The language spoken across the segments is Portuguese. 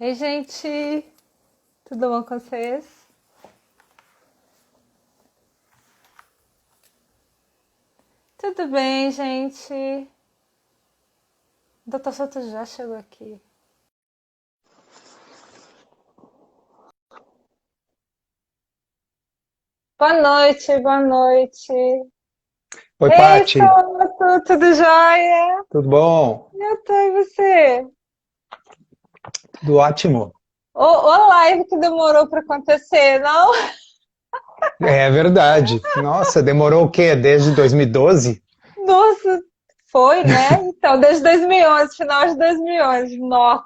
Ei, gente, tudo bom com vocês? Tudo bem, gente? O Doutor Soto já chegou aqui. Boa noite, boa noite. Oi, Ei, Pati, Soto, tudo jóia? tudo bom? Eu tô, e você? Tudo ótimo. Ô, live que demorou pra acontecer, não? É verdade. Nossa, demorou o quê? Desde 2012? Nossa, foi, né? Então, desde 2011, final de 2011, nossa.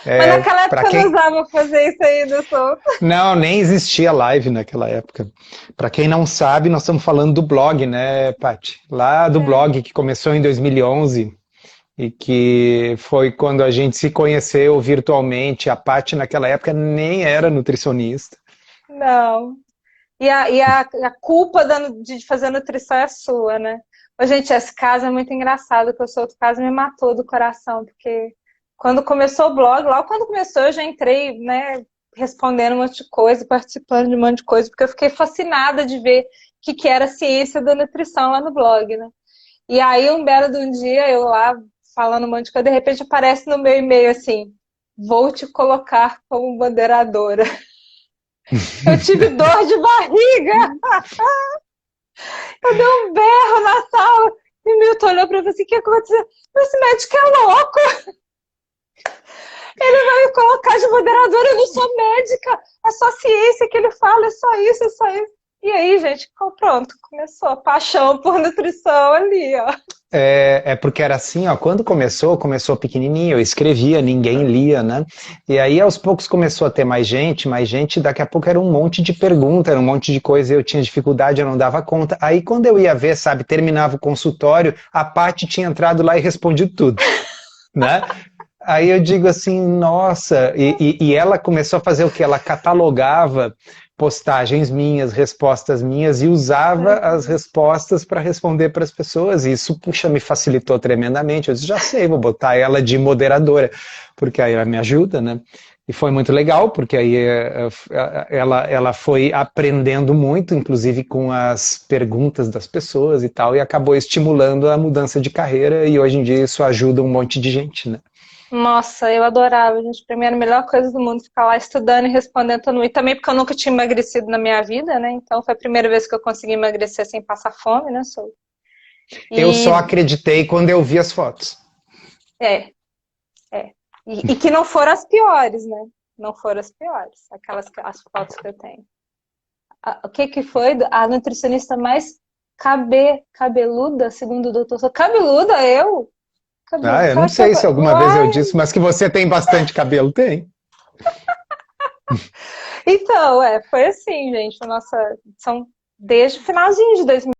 Mas É, naquela para época eu não quem usava fazer isso aí do Soto. não, nem existia live naquela época. Para quem não sabe, nós estamos falando do blog, né, Pati? Lá do É. blog que começou em 2011 e que foi quando a gente se conheceu virtualmente. A Pati naquela época nem era nutricionista. Não. E a culpa de fazer nutrição é sua, né? Ô, gente, esse caso é muito engraçado, que o seu outro caso me matou do coração, porque quando começou o blog, logo quando começou, eu já entrei, né, respondendo um monte de coisa, participando de um monte de coisa, porque eu fiquei fascinada de ver o que era a ciência da nutrição lá no blog, né? E aí, um belo de um dia, eu lá falando um monte de coisa, de repente aparece no meu e-mail assim: vou te colocar como moderadora. Eu tive dor de barriga. Eu dei um berro na sala. E o Milton olhou pra mim assim: o que aconteceu? Esse médico é louco. Ele vai me colocar de moderadora. Eu não sou médica. É só ciência que ele fala. É só isso, é só isso. E aí, gente, ficou pronto. Começou a paixão por nutrição ali, ó. É porque era assim, ó, quando começou pequenininho, eu escrevia, ninguém lia, né? E aí aos poucos começou a ter mais gente, daqui a pouco era um monte de pergunta, era um monte de coisa, eu tinha dificuldade, eu não dava conta. Aí quando eu ia ver, sabe, terminava o consultório, a Paty tinha entrado lá e respondido tudo, né? Aí eu digo assim, nossa, e ela começou a fazer o que? Ela catalogava postagens minhas, respostas minhas e usava as respostas para responder para as pessoas. E isso, puxa, me facilitou tremendamente. Eu disse, já sei, vou botar ela de moderadora, porque aí ela me ajuda, né? E foi muito legal, porque aí ela foi aprendendo muito, inclusive com as perguntas das pessoas e tal, e acabou estimulando a mudança de carreira, e hoje em dia isso ajuda um monte de gente, né? Nossa, eu adorava, gente. Pra mim era a melhor coisa do mundo ficar lá estudando e respondendo todo mundo. E também porque eu nunca tinha emagrecido na minha vida, né? Então foi a primeira vez que eu consegui emagrecer sem passar fome, né, Sou? Eu só E acreditei quando eu vi as fotos. é, é. E que não foram as piores, né? Não foram as piores, as fotos que eu tenho. O que que foi a nutricionista mais cabeluda, segundo o doutor? Cabeluda, eu? Ah, eu não Será que sei se alguma vez eu Uai! disse, mas que você tem bastante cabelo, tem. Então, foi assim, gente. Nossa, são desde o finalzinho de 2000.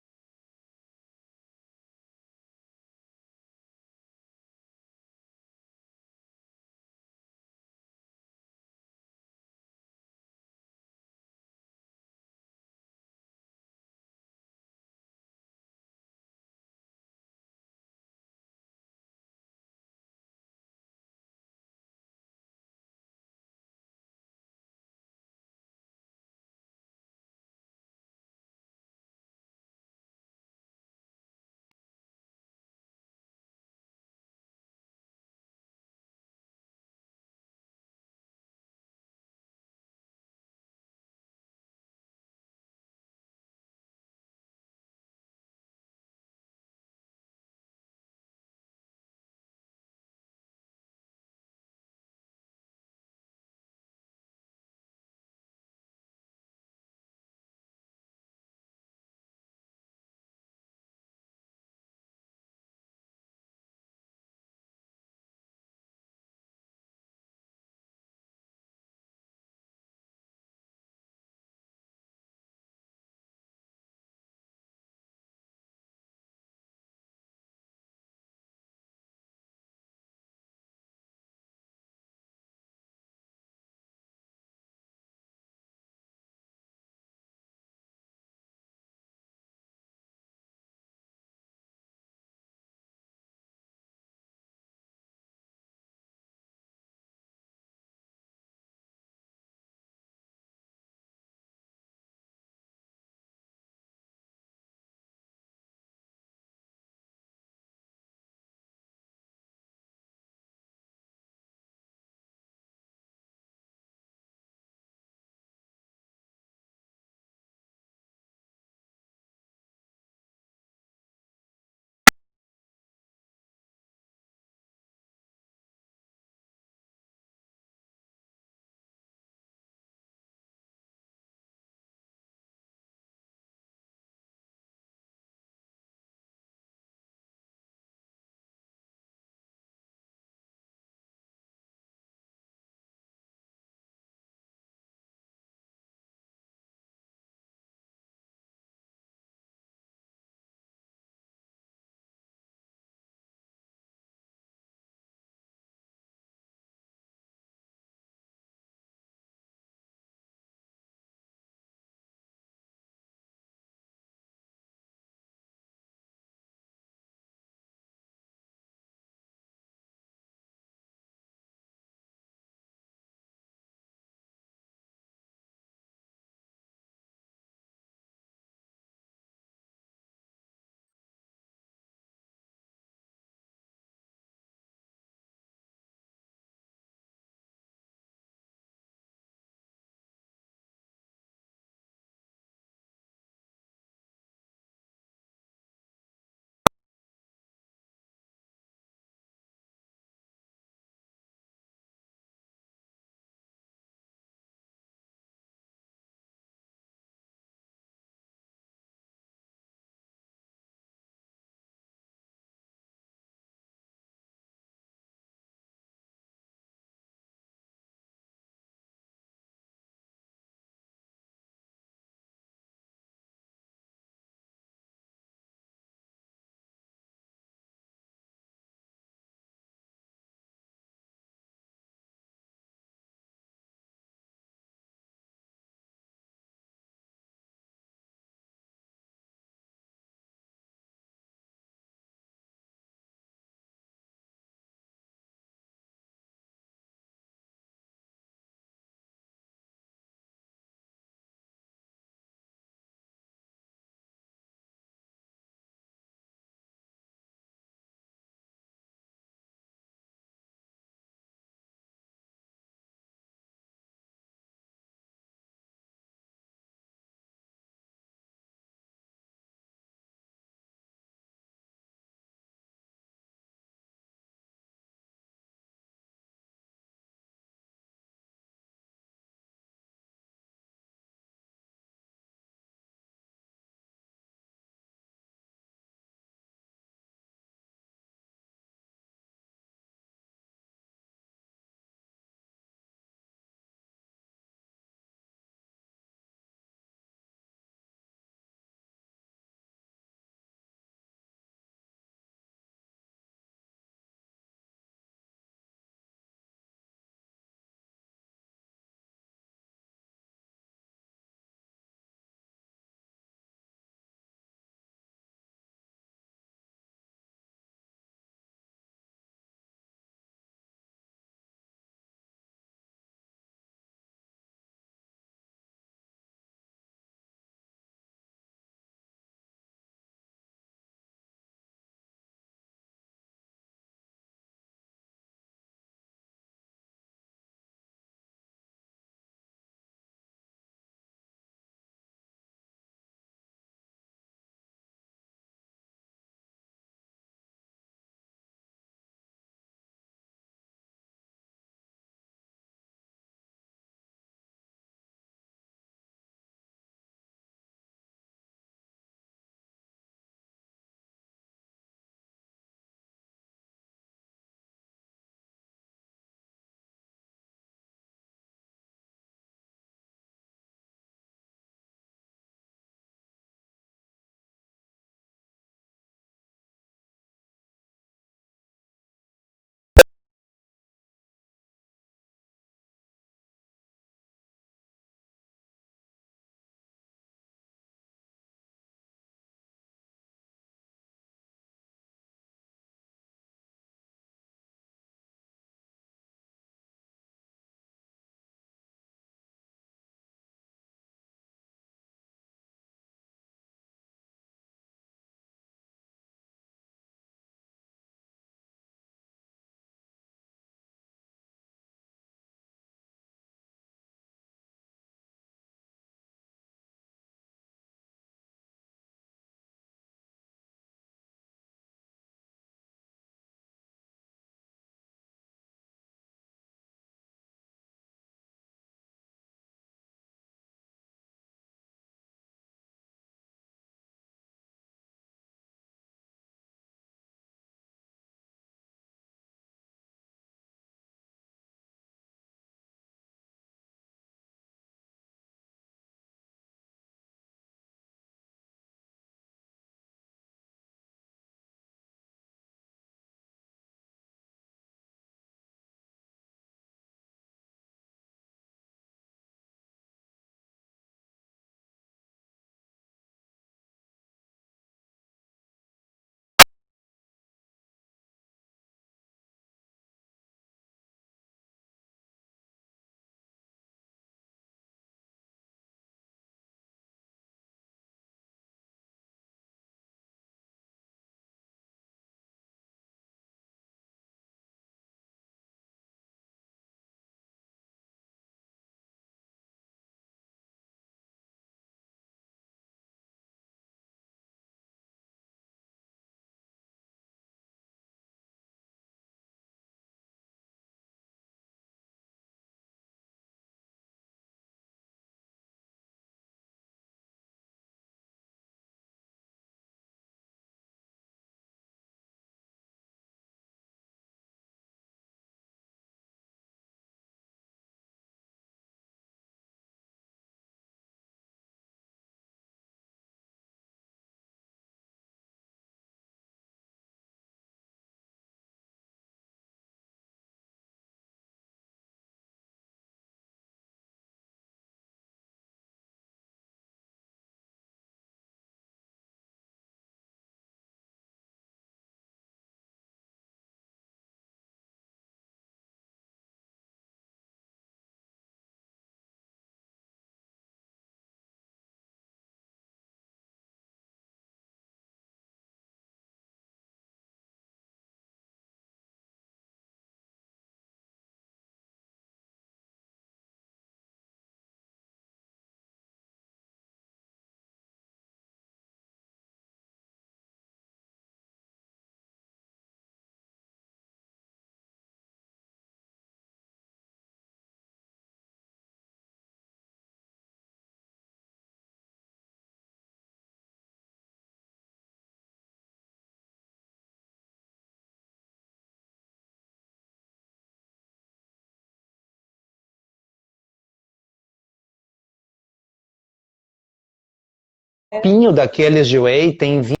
copinho daqueles de whey tem 26.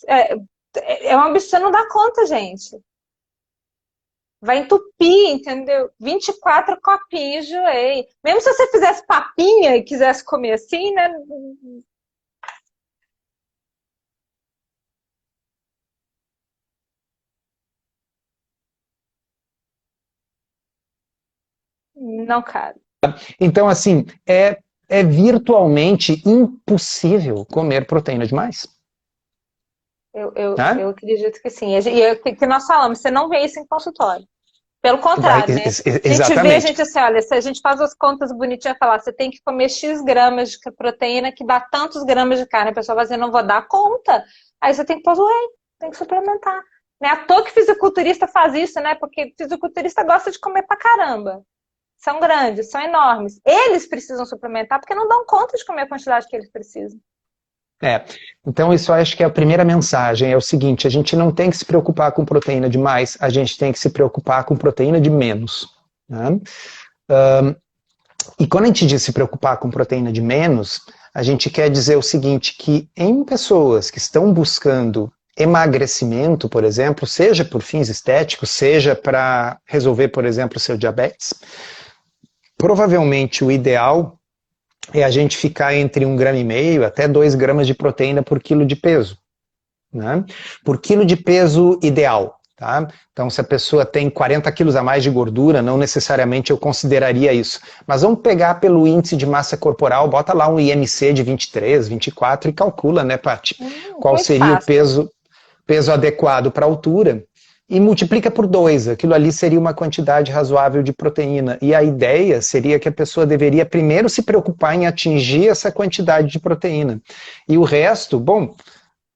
É um absurdo, você não dá conta, gente. Vai entupir, entendeu? 24 copinhos de whey. Mesmo se você fizesse papinha e quisesse comer assim, né? Não cabe. Então, assim, é virtualmente impossível comer proteína demais. Eu Né? acredito que sim. E é o que nós falamos, você não vê isso em consultório. Pelo contrário, né? A gente vê, a Exatamente. gente assim, olha, se a gente faz as contas bonitinhas, falar, você tem que comer X gramas de proteína que dá tantos gramas de carne, a pessoa vai dizer, não vou dar conta. Aí você tem que pôr whey, tem que suplementar. Não é à toa que fisiculturista faz isso, né? Porque fisiculturista gosta de comer pra caramba. São grandes, são enormes. Eles precisam suplementar porque não dão conta de comer a quantidade que eles precisam. É, então isso eu acho que é a primeira mensagem, é o seguinte, a gente não tem que se preocupar com proteína de mais, a gente tem que se preocupar com proteína de menos. Né? E quando a gente diz se preocupar com proteína de menos, a gente quer dizer o seguinte, que em pessoas que estão buscando emagrecimento, por exemplo, seja por fins estéticos, seja para resolver, por exemplo, o seu diabetes, provavelmente o ideal é a gente ficar entre 1,5 até 2 gramas de proteína por quilo de peso. Né? Por quilo de peso ideal. Tá? Então, se a pessoa tem 40 quilos a mais de gordura, não necessariamente eu consideraria isso. Mas vamos pegar pelo índice de massa corporal, bota lá um IMC de 23, 24 e calcula, né, Paty? Qual Muito seria o fácil. peso adequado para a altura e multiplica por 2. Aquilo ali seria uma quantidade razoável de proteína. E a ideia seria que a pessoa deveria primeiro se preocupar em atingir essa quantidade de proteína. E o resto, bom,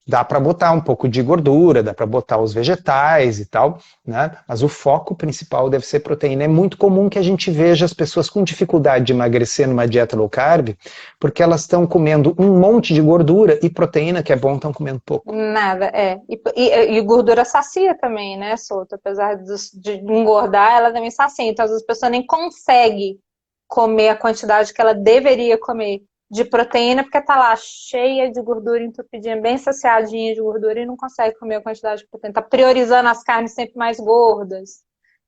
dá para botar um pouco de gordura, dá para botar os vegetais e tal, né? Mas o foco principal deve ser proteína. É muito comum que a gente veja as pessoas com dificuldade de emagrecer numa dieta low carb, porque elas estão comendo um monte de gordura e proteína, que é bom, estão comendo pouco. Nada, é. E gordura sacia também, né, Souto? Apesar de engordar, ela também sacia. Então, às vezes a pessoa nem consegue comer a quantidade que ela deveria comer de proteína, porque tá lá cheia de gordura, entupidinha, bem saciadinha de gordura e não consegue comer a quantidade de proteína. Tá priorizando as carnes sempre mais gordas,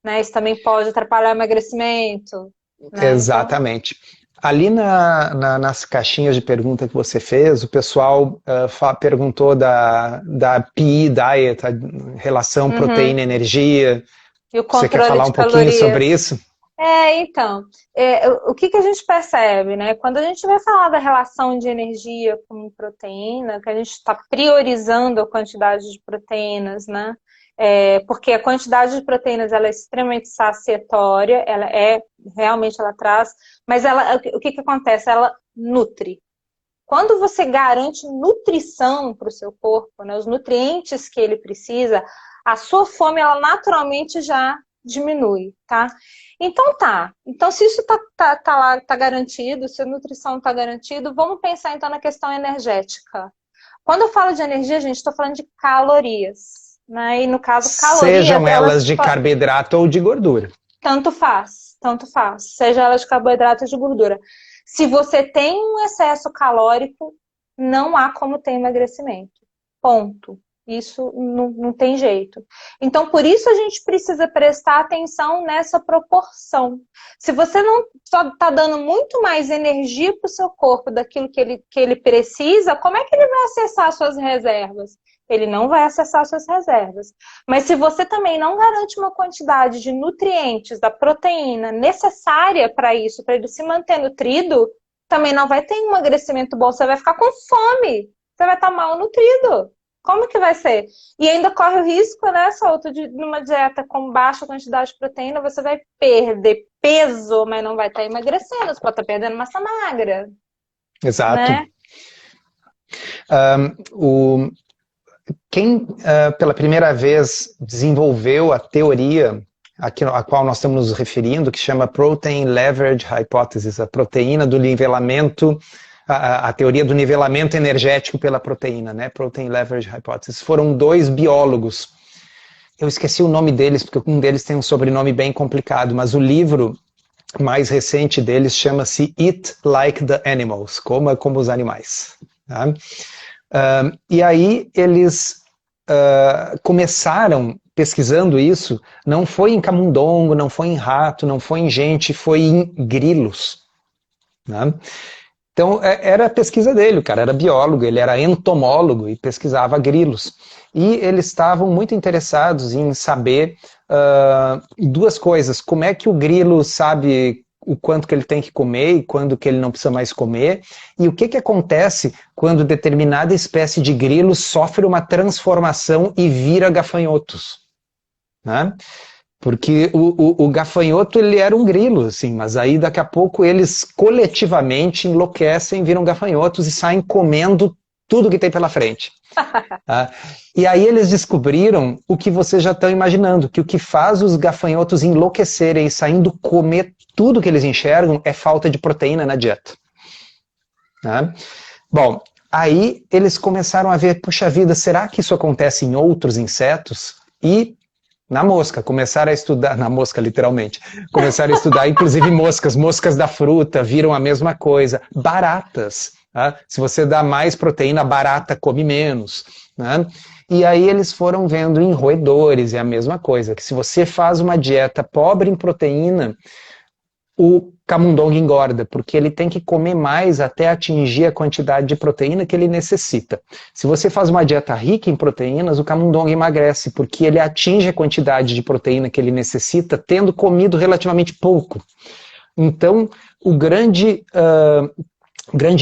né? Isso também pode atrapalhar o emagrecimento, né? Então, Exatamente. Ali nas caixinhas de pergunta que você fez, o pessoal perguntou da PE Diet, a relação uhum. proteína-energia. E o Você quer controle falar de um pouquinho sobre calorias. isso? Então, o que que a gente percebe, né? Quando a gente vai falar da relação de energia com proteína, que a gente está priorizando a quantidade de proteínas, né? Porque a quantidade de proteínas ela é extremamente saciatória, realmente ela traz, mas o que que acontece? Ela nutre. Quando você garante nutrição para o seu corpo, né, os nutrientes que ele precisa, a sua fome ela naturalmente já diminui, tá? Então tá. Então se isso tá lá, tá garantido, se a nutrição tá garantido, vamos pensar então na questão energética. Quando eu falo de energia, gente, estou falando de calorias, né? E no caso, calorias, Sejam elas elas de carboidrato ou de gordura. tanto faz, seja ela de carboidrato ou de gordura. Se você tem um excesso calórico, não há como ter emagrecimento. Ponto. Isso não tem jeito. Então, por isso a gente precisa prestar atenção nessa proporção. Se você não está dando muito mais energia para o seu corpo daquilo que ele precisa, como é que ele vai acessar suas reservas? Ele não vai acessar suas reservas. Mas se você também não garante uma quantidade de nutrientes, da proteína necessária para isso, para ele se manter nutrido, também não vai ter um emagrecimento bom. Você vai ficar com fome. Você vai estar mal nutrido. Como que vai ser? E ainda corre o risco, né, Souto, de numa dieta com baixa quantidade de proteína, você vai perder peso, mas não vai estar emagrecendo. Você pode estar perdendo massa magra, Exato. né? Quem pela primeira vez desenvolveu a teoria a qual nós estamos nos referindo, que chama Protein Leverage Hypothesis, a proteína do nivelamento, a teoria do nivelamento energético pela proteína, né? Protein Leverage Hypothesis. Foram 2 biólogos. Eu esqueci o nome deles, porque um deles tem um sobrenome bem complicado, mas o livro mais recente deles chama-se Eat Like the Animals, coma como os animais. Tá? E aí eles começaram pesquisando isso, não foi em camundongo, não foi em rato, não foi em gente, foi em grilos. Né? Então, era a pesquisa dele, o cara era biólogo, ele era entomólogo e pesquisava grilos. E eles estavam muito interessados em saber 2 coisas. Como é que o grilo sabe o quanto que ele tem que comer e quando que ele não precisa mais comer? E o que acontece quando determinada espécie de grilo sofre uma transformação e vira gafanhotos? Né? Porque o gafanhoto, ele era um grilo, assim, mas aí daqui a pouco eles coletivamente enlouquecem, viram gafanhotos e saem comendo tudo que tem pela frente. Tá? E aí eles descobriram o que vocês já estão imaginando, que o que faz os gafanhotos enlouquecerem e saindo comer tudo que eles enxergam é falta de proteína na dieta. Tá? Bom, aí eles começaram a ver, puxa vida, será que isso acontece em outros insetos? E na mosca, começaram a estudar, na mosca literalmente, começaram a estudar inclusive moscas da fruta, viram a mesma coisa, baratas, tá? Se você dá mais proteína, a barata come menos, né? E aí eles foram vendo em roedores, é a mesma coisa, que se você faz uma dieta pobre em proteína, o camundongo engorda, porque ele tem que comer mais até atingir a quantidade de proteína que ele necessita. Se você faz uma dieta rica em proteínas, o camundongo emagrece, porque ele atinge a quantidade de proteína que ele necessita, tendo comido relativamente pouco. Então, o grande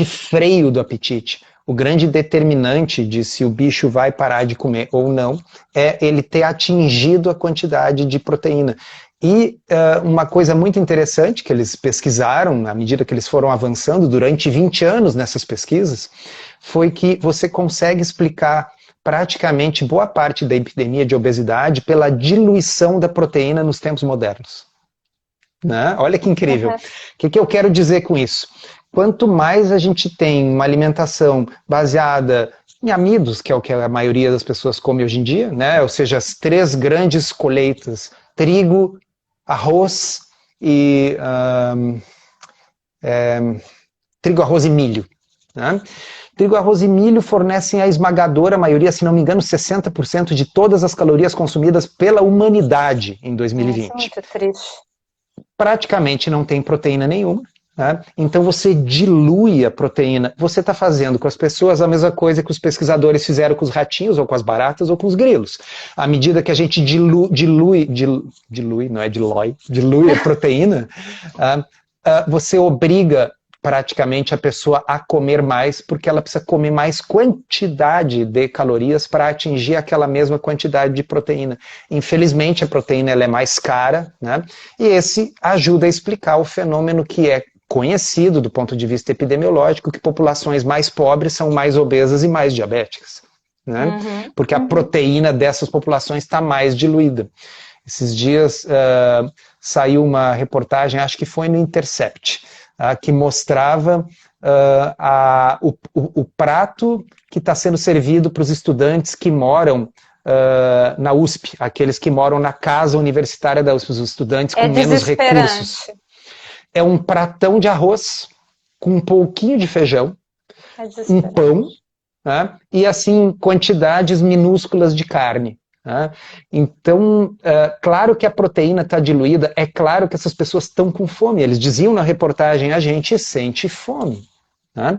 freio do apetite, o grande determinante de se o bicho vai parar de comer ou não, é ele ter atingido a quantidade de proteína. E uma coisa muito interessante que eles pesquisaram, à medida que eles foram avançando durante 20 anos nessas pesquisas, foi que você consegue explicar praticamente boa parte da epidemia de obesidade pela diluição da proteína nos tempos modernos. Né? Olha que incrível. O que eu quero dizer com isso? Quanto mais a gente tem uma alimentação baseada em amidos, que é o que a maioria das pessoas come hoje em dia, né? Ou seja, as 3 grandes colheitas, trigo, arroz e trigo, arroz e milho. Né? Trigo, arroz e milho fornecem a esmagadora maioria, se não me engano, 60% de todas as calorias consumidas pela humanidade em 2020. Nossa, muito triste. Praticamente não tem proteína nenhuma. Né? Então você dilui a proteína. Você está fazendo com as pessoas a mesma coisa que os pesquisadores fizeram com os ratinhos, ou com as baratas, ou com os grilos. À medida que a gente dilui a proteína, você obriga praticamente a pessoa a comer mais, porque ela precisa comer mais quantidade de calorias para atingir aquela mesma quantidade de proteína. Infelizmente, a proteína ela é mais cara, né? E esse ajuda a explicar o fenômeno que é conhecido do ponto de vista epidemiológico, que populações mais pobres são mais obesas e mais diabéticas. Né? Porque a proteína dessas populações está mais diluída. Esses dias saiu uma reportagem, acho que foi no Intercept, que mostrava o prato que está sendo servido para os estudantes que moram na USP, aqueles que moram na casa universitária da USP, os estudantes com menos recursos. É um pratão de arroz com um pouquinho de feijão, um pão, né? E assim, quantidades minúsculas de carne. Né? Então, claro que a proteína está diluída, é claro que essas pessoas estão com fome. Eles diziam na reportagem, a gente sente fome. Né?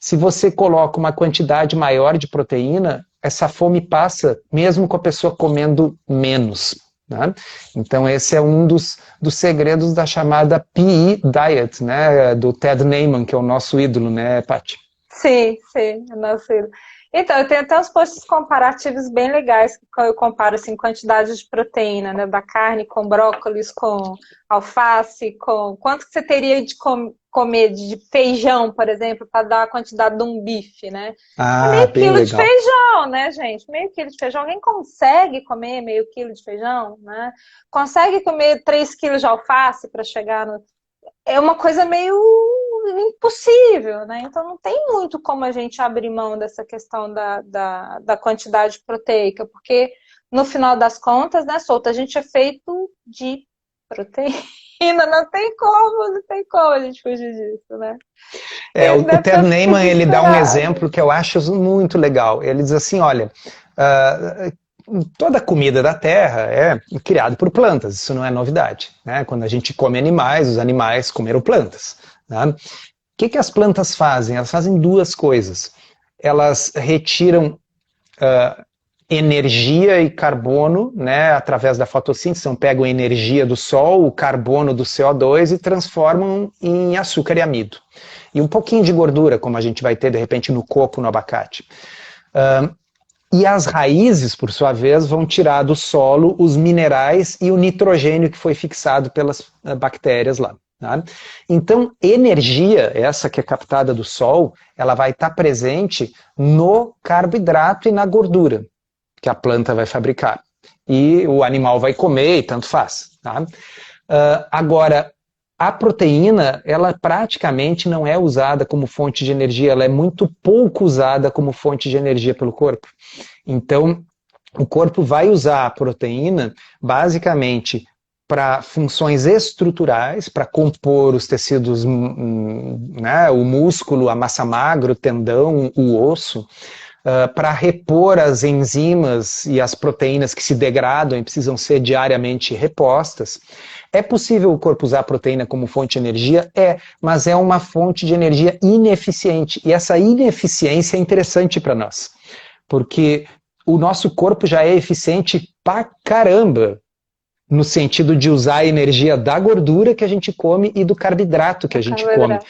Se você coloca uma quantidade maior de proteína, essa fome passa mesmo com a pessoa comendo menos. Né? Então esse é um dos segredos da chamada PE Diet, né? Do Ted Naiman, que é o nosso ídolo, né, Paty? Sim, é nosso ídolo. Então, eu tenho até uns posts comparativos bem legais, que eu comparo assim, quantidade de proteína, né, da carne com brócolis, com alface, com quanto que você teria de comer de feijão, por exemplo, para dar a quantidade de um bife, né? É Ah, meio bem quilo de legal. feijão, né, gente? Meio quilo de feijão. Alguém consegue comer meio quilo de feijão, né? Consegue comer 3 quilos de alface para chegar no... É uma coisa meio impossível, né? Então não tem muito como a gente abrir mão dessa questão da quantidade proteica, porque no final das contas, né, Souto, a gente é feito de proteína, não tem como a gente fugir disso, né? O Deve Ter estar Neyman, ele dá um desesperado. exemplo que eu acho muito legal. Ele diz assim, olha, uh, toda a comida da Terra é criada por plantas, isso não é novidade. Né? Quando a gente come animais, os animais comeram plantas. Né? O que as plantas fazem? Elas fazem duas coisas. Elas retiram energia e carbono, né, através da fotossíntese, então pegam a energia do sol, o carbono do CO2 e transformam em açúcar e amido. E um pouquinho de gordura, como a gente vai ter de repente no coco, no abacate. E as raízes, por sua vez, vão tirar do solo os minerais e o nitrogênio que foi fixado pelas bactérias lá. Tá? Então, energia, essa que é captada do sol, ela vai estar presente no carboidrato e na gordura que a planta vai fabricar. E o animal vai comer e tanto faz. Tá? Agora, a proteína, ela praticamente não é usada como fonte de energia, ela é muito pouco usada como fonte de energia pelo corpo. Então, o corpo vai usar a proteína basicamente para funções estruturais, para compor os tecidos, né, o músculo, a massa magra, o tendão, o osso, para repor as enzimas e as proteínas que se degradam e precisam ser diariamente repostas. É possível o corpo usar a proteína como fonte de energia? É, mas é uma fonte de energia ineficiente. E essa ineficiência é interessante para nós, porque o nosso corpo já é eficiente pra caramba, no sentido de usar a energia da gordura que a gente come e do carboidrato que O a gente come. carboidrato.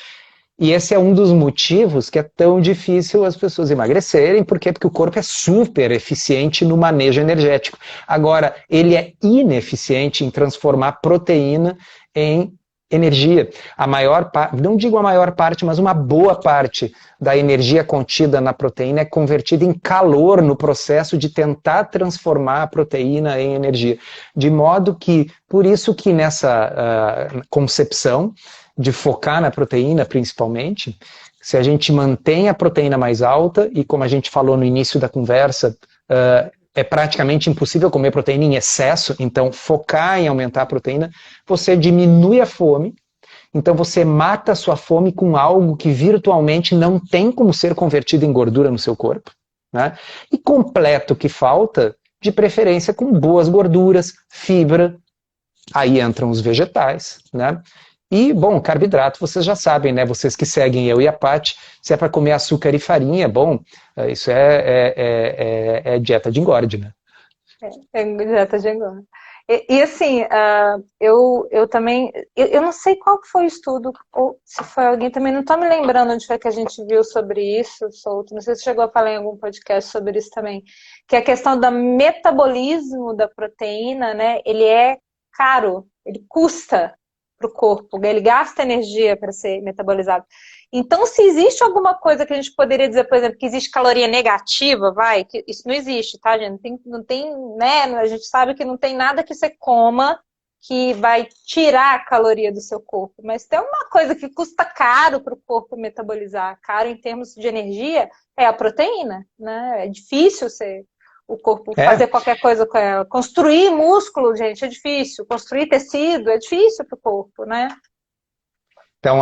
E esse é um dos motivos que é tão difícil as pessoas emagrecerem, por quê? Porque o corpo é super eficiente no manejo energético. Agora, ele é ineficiente em transformar proteína em energia. A maior parte, não digo a maior parte, mas uma boa parte da energia contida na proteína é convertida em calor no processo de tentar transformar a proteína em energia. De modo que, por isso que nessa concepção, de focar na proteína principalmente, se a gente mantém a proteína mais alta, e como a gente falou no início da conversa, é praticamente impossível comer proteína em excesso, então focar em aumentar a proteína, você diminui a fome, então você mata a sua fome com algo que virtualmente não tem como ser convertido em gordura no seu corpo, né? E completa o que falta, de preferência com boas gorduras, fibra, aí entram os vegetais, né? E, bom, carboidrato, vocês já sabem, né? Vocês que seguem eu e a Paty, se é para comer açúcar e farinha, bom, isso é dieta de engorde, né? É dieta de engorda. E assim, eu também, eu não sei qual que foi o estudo, ou se foi alguém também, não estou me lembrando onde foi que a gente viu sobre isso, Souto, não sei se chegou a falar em algum podcast sobre isso também, que é a questão do metabolismo da proteína, né, ele é caro, ele custa para o corpo, ele gasta energia para ser metabolizado. Então, se existe alguma coisa que a gente poderia dizer, por exemplo, que existe caloria negativa, vai, que isso não existe, tá, gente? Né? A gente sabe que não tem nada que você coma que vai tirar a caloria do seu corpo. Mas tem uma coisa que custa caro para o corpo metabolizar, caro em termos de energia, é a proteína, né? É difícil o corpo É, fazer qualquer coisa com ela. Construir músculo, gente, é difícil. Construir tecido é difícil para o corpo, né? então,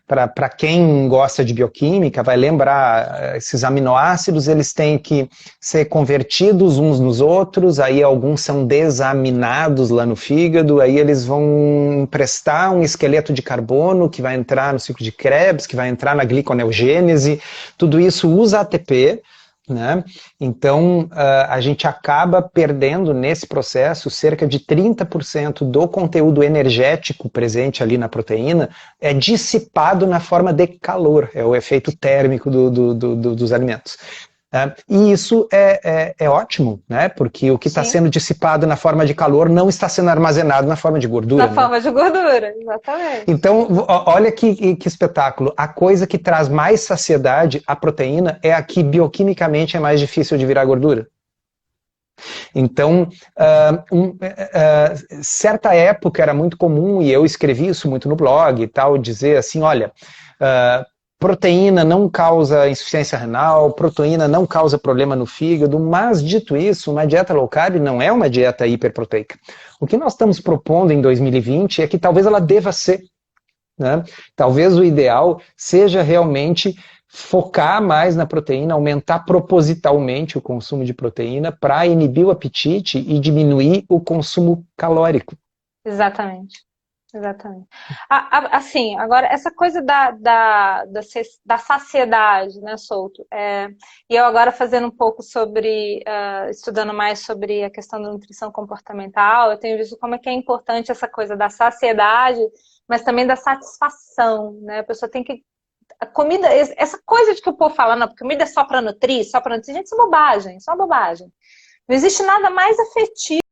para quem gosta de bioquímica, vai lembrar, esses aminoácidos, eles têm que ser convertidos uns nos outros, aí alguns são desaminados lá no fígado, aí eles vão emprestar um esqueleto de carbono que vai entrar no ciclo de Krebs, que vai entrar na gliconeogênese, tudo isso usa ATP, né? Então, a gente acaba perdendo nesse processo cerca de 30% do conteúdo energético presente ali na proteína é dissipado na forma de calor, é o efeito térmico dos alimentos. E isso é ótimo, né? Porque o que está sendo dissipado na forma de calor não está sendo armazenado na forma de gordura. Na forma de gordura, exatamente. Então, olha que espetáculo. A coisa que traz mais saciedade, a proteína, é a que bioquimicamente é mais difícil de virar gordura. Então, certa época era muito comum, e eu escrevi isso muito no blog e tal, dizer assim, olha, proteína não causa insuficiência renal, proteína não causa problema no fígado, mas dito isso, uma dieta low carb não é uma dieta hiperproteica. O que nós estamos propondo em 2020 é que talvez ela deva ser, né? Talvez o ideal seja realmente focar mais na proteína, aumentar propositalmente o consumo de proteína para inibir o apetite e diminuir o consumo calórico. Exatamente. Exatamente. Assim, agora, essa coisa da saciedade, né, Souto? E eu agora fazendo um pouco sobre, estudando mais sobre a questão da nutrição comportamental, eu tenho visto como é que é importante essa coisa da saciedade, mas também da satisfação, né? A pessoa tem que... A comida, essa coisa de que o povo fala, não, porque comida é só para nutrir, gente, isso é bobagem, isso é uma bobagem. Não existe nada mais afetivo.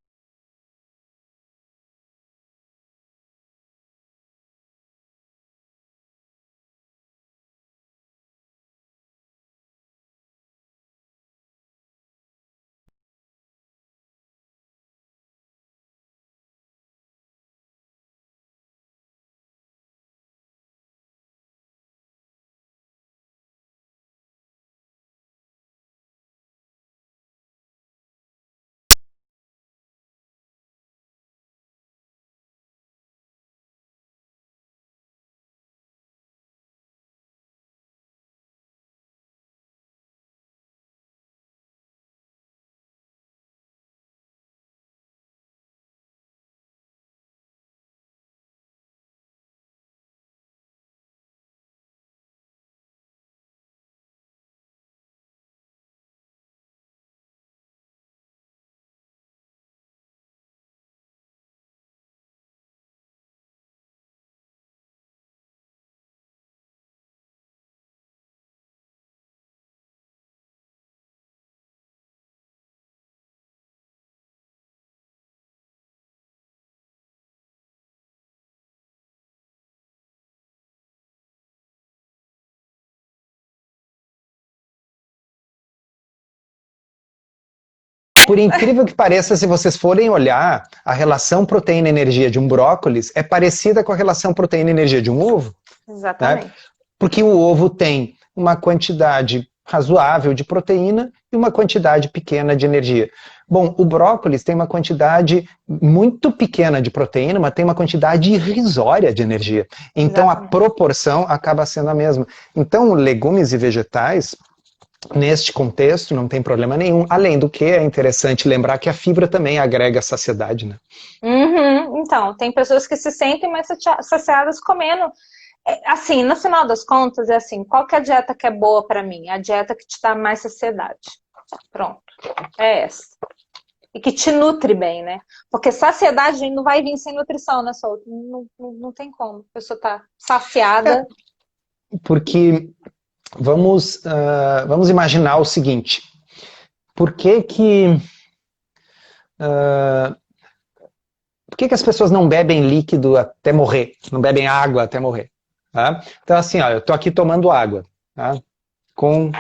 Por incrível que pareça, se vocês forem olhar, a relação proteína-energia de um brócolis é parecida com a relação proteína-energia de um ovo. Exatamente. Né? Porque o ovo tem uma quantidade razoável de proteína e uma quantidade pequena de energia. Bom, o brócolis tem uma quantidade muito pequena de proteína, mas tem uma quantidade irrisória de energia. Então, a proporção acaba sendo a mesma. Então, legumes e vegetais, neste contexto, não tem problema nenhum. Além do que, é interessante lembrar que a fibra também agrega saciedade, né? Então, tem pessoas que se sentem mais saciadas comendo. Assim, no final das contas, é assim, qual que é a dieta que é boa pra mim? A dieta que te dá mais saciedade. Pronto. É essa. E que te nutre bem, né? Porque saciedade não vai vir sem nutrição, né, Souto? Não tem como. A pessoa tá saciada. Porque vamos imaginar o seguinte. Por que as pessoas não bebem líquido até morrer? Não bebem água até morrer? Tá? Então, assim, ó, eu tô aqui tomando água, tá? Com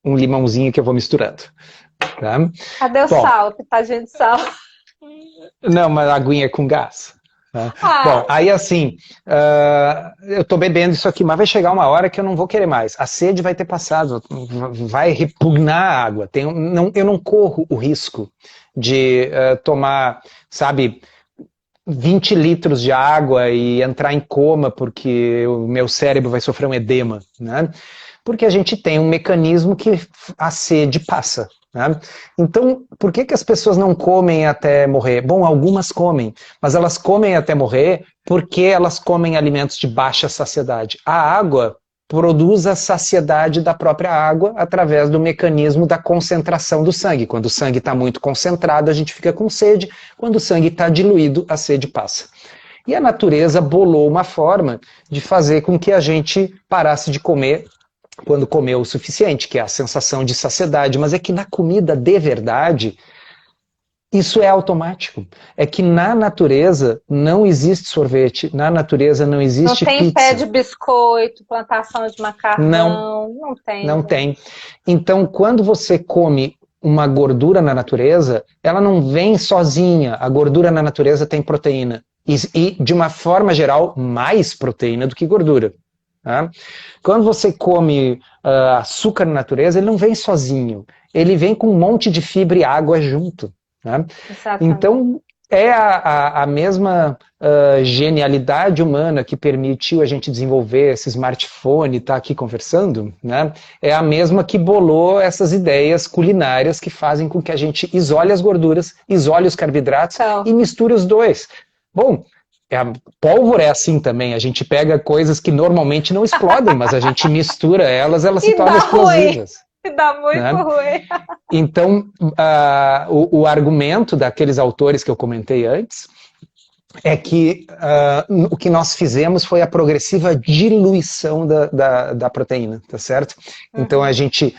um limãozinho que eu vou misturando. Tá? Cadê o sal? Pitadinha de sal. Não, mas a aguinha é com gás. Tá? Bom, aí assim, eu tô bebendo isso aqui, mas vai chegar uma hora que eu não vou querer mais. A sede vai ter passado, vai repugnar a água. Eu não corro o risco de tomar, sabe, 20 litros de água e entrar em coma porque o meu cérebro vai sofrer um edema, né? Porque a gente tem um mecanismo que a sede passa. Né? Então, por que as pessoas não comem até morrer? Bom, algumas comem, mas elas comem até morrer porque elas comem alimentos de baixa saciedade. A água produz a saciedade da própria água através do mecanismo da concentração do sangue. Quando o sangue está muito concentrado, a gente fica com sede. Quando o sangue está diluído, a sede passa. E a natureza bolou uma forma de fazer com que a gente parasse de comer quando comeu o suficiente, que é a sensação de saciedade. Mas é que na comida de verdade, isso é automático. É que na natureza não existe sorvete, na natureza não Não existe tem pé de pizza. biscoito, plantação de Não, macarrão, não tem, não gente. tem. Então, quando você come uma gordura na natureza, ela não vem sozinha. A gordura na natureza tem proteína. E de uma forma geral, mais proteína do que gordura. Tá? Quando você come açúcar na natureza, ele não vem sozinho. Ele vem com um monte de fibra e água junto. Né? Exatamente. Então, é a mesma genialidade humana que permitiu a gente desenvolver esse smartphone e estar aqui conversando, né? É a mesma que bolou essas ideias culinárias que fazem com que a gente isole as gorduras, isole os carboidratos Então, e misture os dois. Bom, a pólvora é assim também, a gente pega coisas que normalmente não explodem, mas a gente mistura elas, elas se e tornam dá ruim, explosivas. e dá muito Né? ruim. Então, o argumento daqueles autores que eu comentei antes é que o que nós fizemos foi a progressiva diluição da proteína, tá certo? Então a Uhum. gente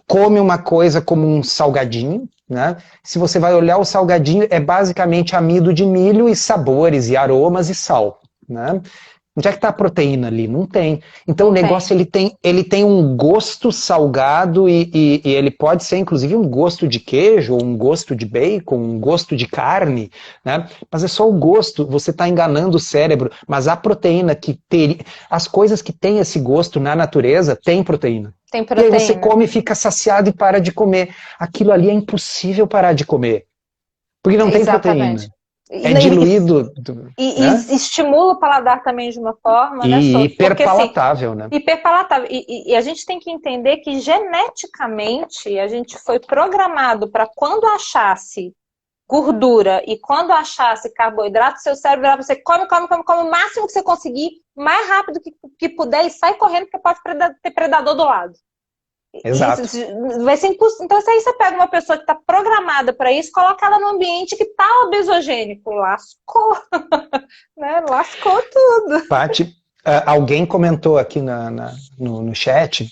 come uma coisa como um salgadinho, né? Se você vai olhar o salgadinho, é basicamente amido de milho e sabores e aromas e sal, né? Onde é que está a proteína ali? Não tem. Então o Não tem. negócio ele tem um gosto salgado e ele pode ser inclusive um gosto de queijo, ou um gosto de bacon, um gosto de carne, né? Mas é só o gosto, você está enganando o cérebro. Mas a proteína as coisas que têm esse gosto na natureza têm proteína. Tem E aí você proteína. come, fica saciado e para de comer. Aquilo ali é impossível parar de comer, porque não tem Exatamente. proteína. E, É e, diluído, e né? estimula o paladar também de uma forma, né, E Souto? Porque assim, hiperpalatável, né? hiperpalatável. E a gente tem que entender que geneticamente a gente foi programado para quando achasse gordura e quando achasse carboidrato, seu cérebro vai você come, come, come, come o máximo que você conseguir, mais rápido que puder e sai correndo porque pode ter predador do lado. Isso Exato. vai ser impossível. Então, se aí você pega uma pessoa que está programada para isso, coloca ela num ambiente que está obesogênico, lascou, né? Lascou tudo. Paty, alguém comentou aqui no chat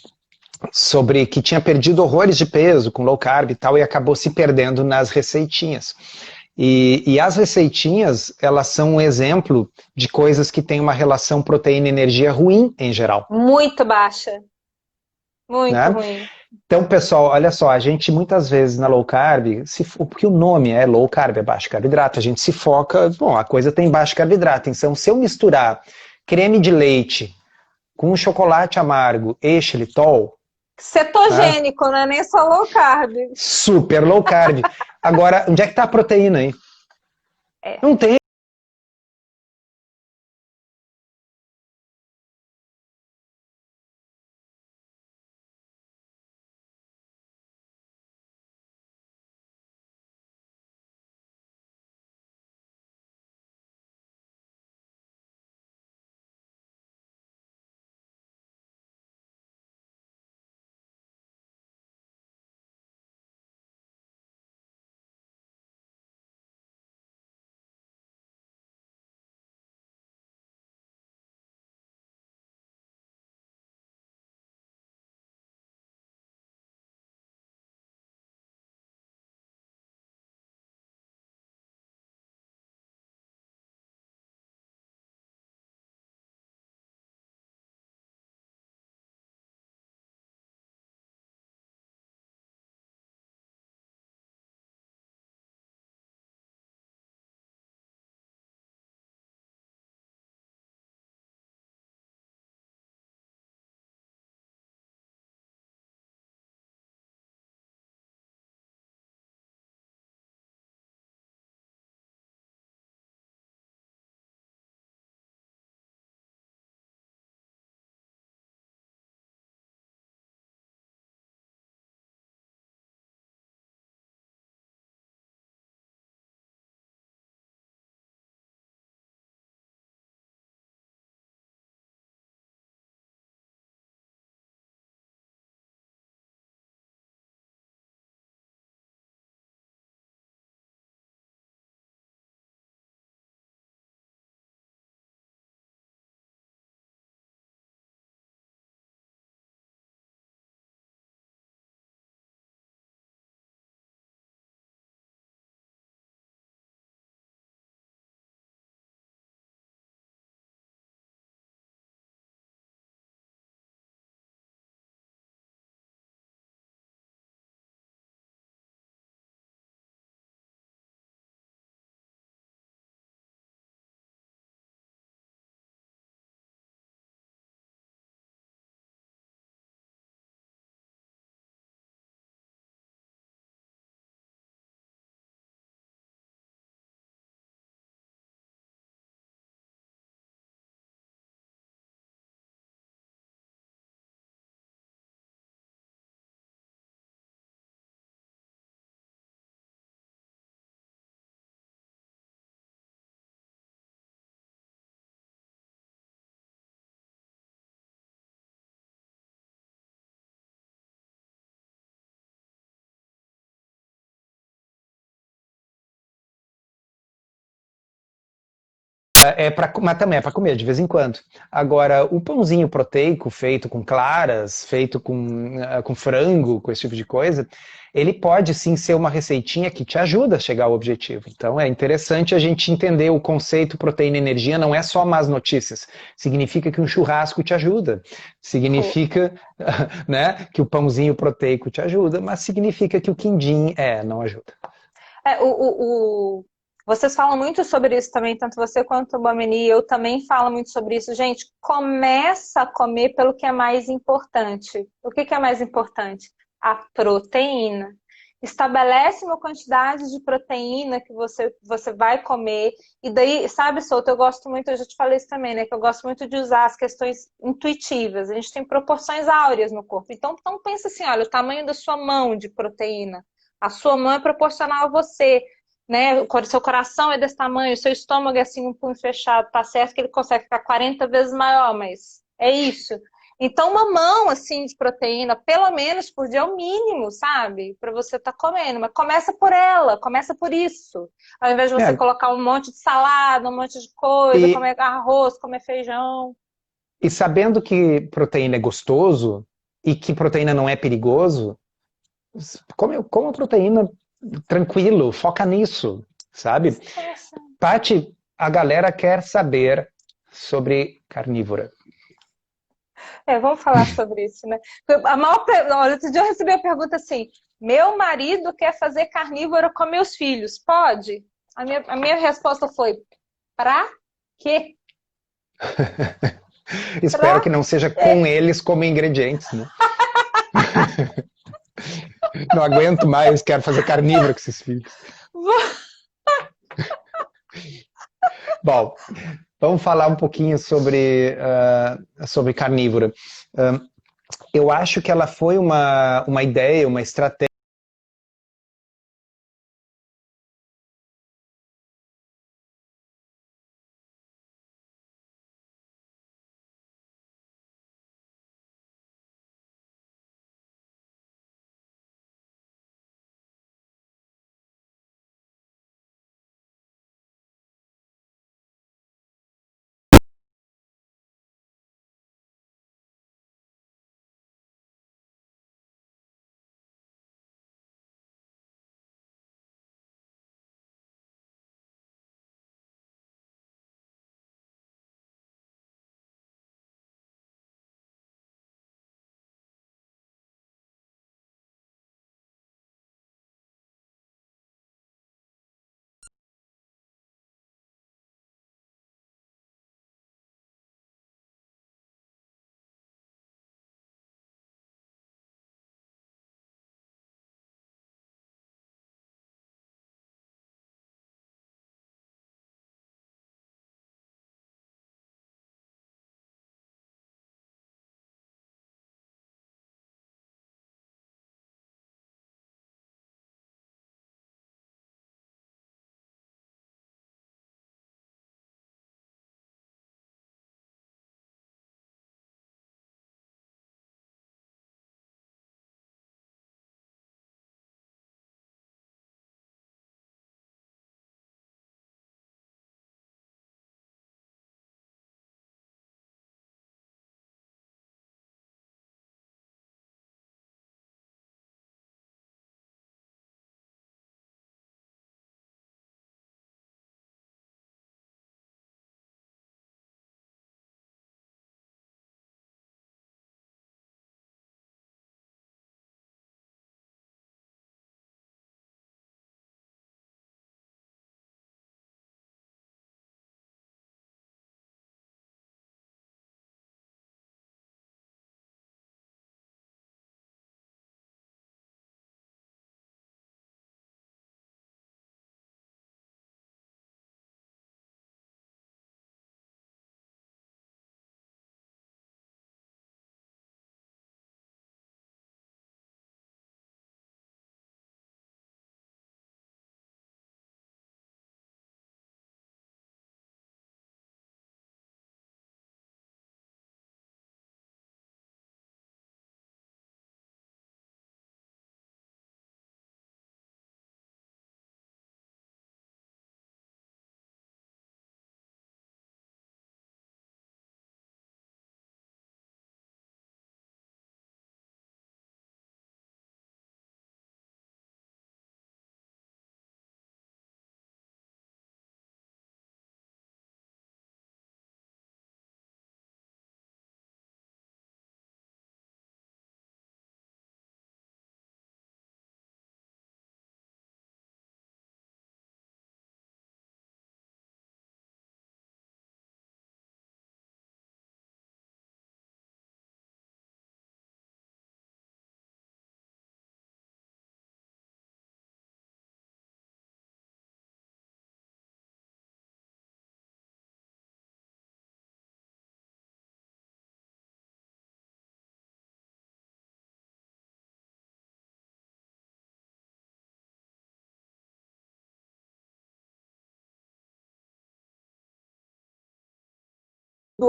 sobre que tinha perdido horrores de peso com low carb e tal, e acabou se perdendo nas receitinhas. E as receitinhas, elas são um exemplo de coisas que têm uma relação proteína-energia ruim em geral. Muito baixa, muito Né? ruim. Então, pessoal, olha só, a gente muitas vezes na low carb, porque o nome é low carb, é baixo carboidrato, a gente se foca, bom, a coisa tem baixo carboidrato, então se eu misturar creme de leite com chocolate amargo e xilitol, né, Cetogênico, né? Nem só low carb. super low carb. Agora, onde é que está a proteína aí? É. Não tem. Mas também é para comer de vez em quando. Agora, o pãozinho proteico feito com claras, feito com frango, com esse tipo de coisa, ele pode sim ser uma receitinha que te ajuda a chegar ao objetivo. Então é interessante a gente entender o conceito proteína e energia, não é só más notícias. Significa que um churrasco te ajuda, significa né, que o pãozinho proteico te ajuda, mas significa que o quindim não ajuda. É, vocês falam muito sobre isso também, tanto você quanto o Bamini, eu também falo muito sobre isso. Gente, começa a comer pelo que é mais importante. O que é mais importante? A proteína. Estabelece uma quantidade de proteína que você vai comer. E daí, sabe, Souto, eu gosto muito, eu já te falei isso também, né? Que eu gosto muito de usar as questões intuitivas. A gente tem proporções áureas no corpo. Então pensa assim, olha, o tamanho da sua mão de proteína. A sua mão é proporcional a você, né? O seu coração é desse tamanho, o seu estômago é assim, um punho fechado, tá certo que ele consegue ficar 40 vezes maior, mas é isso. Então, uma mão, assim, de proteína, pelo menos por dia, é o mínimo, sabe? Para você estar comendo. Mas começa por ela, começa por isso. Ao invés de você É, colocar um monte de salada, um monte de coisa, e, comer arroz, comer feijão. e sabendo que proteína é gostoso e que proteína não é perigoso, come a proteína tranquilo, foca nisso, sabe? Paty, a galera quer saber sobre carnívora. Vamos falar sobre isso, né? Olha, outro dia eu recebi a pergunta assim: meu marido quer fazer carnívoro com meus filhos, pode? A minha resposta foi: pra quê? Espero Pra que não seja com quê? eles como ingredientes, né? Não aguento mais, quero fazer carnívoro com esses filhos. Bom, vamos falar um pouquinho sobre carnívora. Eu acho que ela foi uma ideia, uma estratégia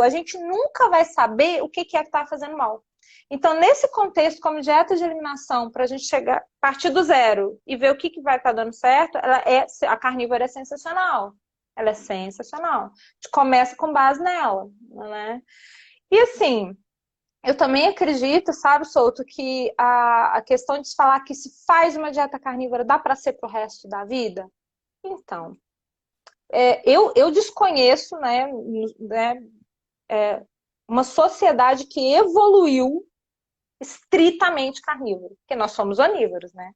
a gente nunca vai saber o que é que está fazendo mal. Então, nesse contexto, como dieta de eliminação, para a gente chegar, partir do zero e ver o que vai estar dando certo, a carnívora é sensacional. Ela é sensacional. A gente começa com base nela, né? E assim, eu também acredito, sabe, Souto, que a questão de se falar que se faz uma dieta carnívora dá para ser pro resto da vida? Então, eu desconheço, uma sociedade que evoluiu estritamente carnívoro, porque nós somos onívoros, né?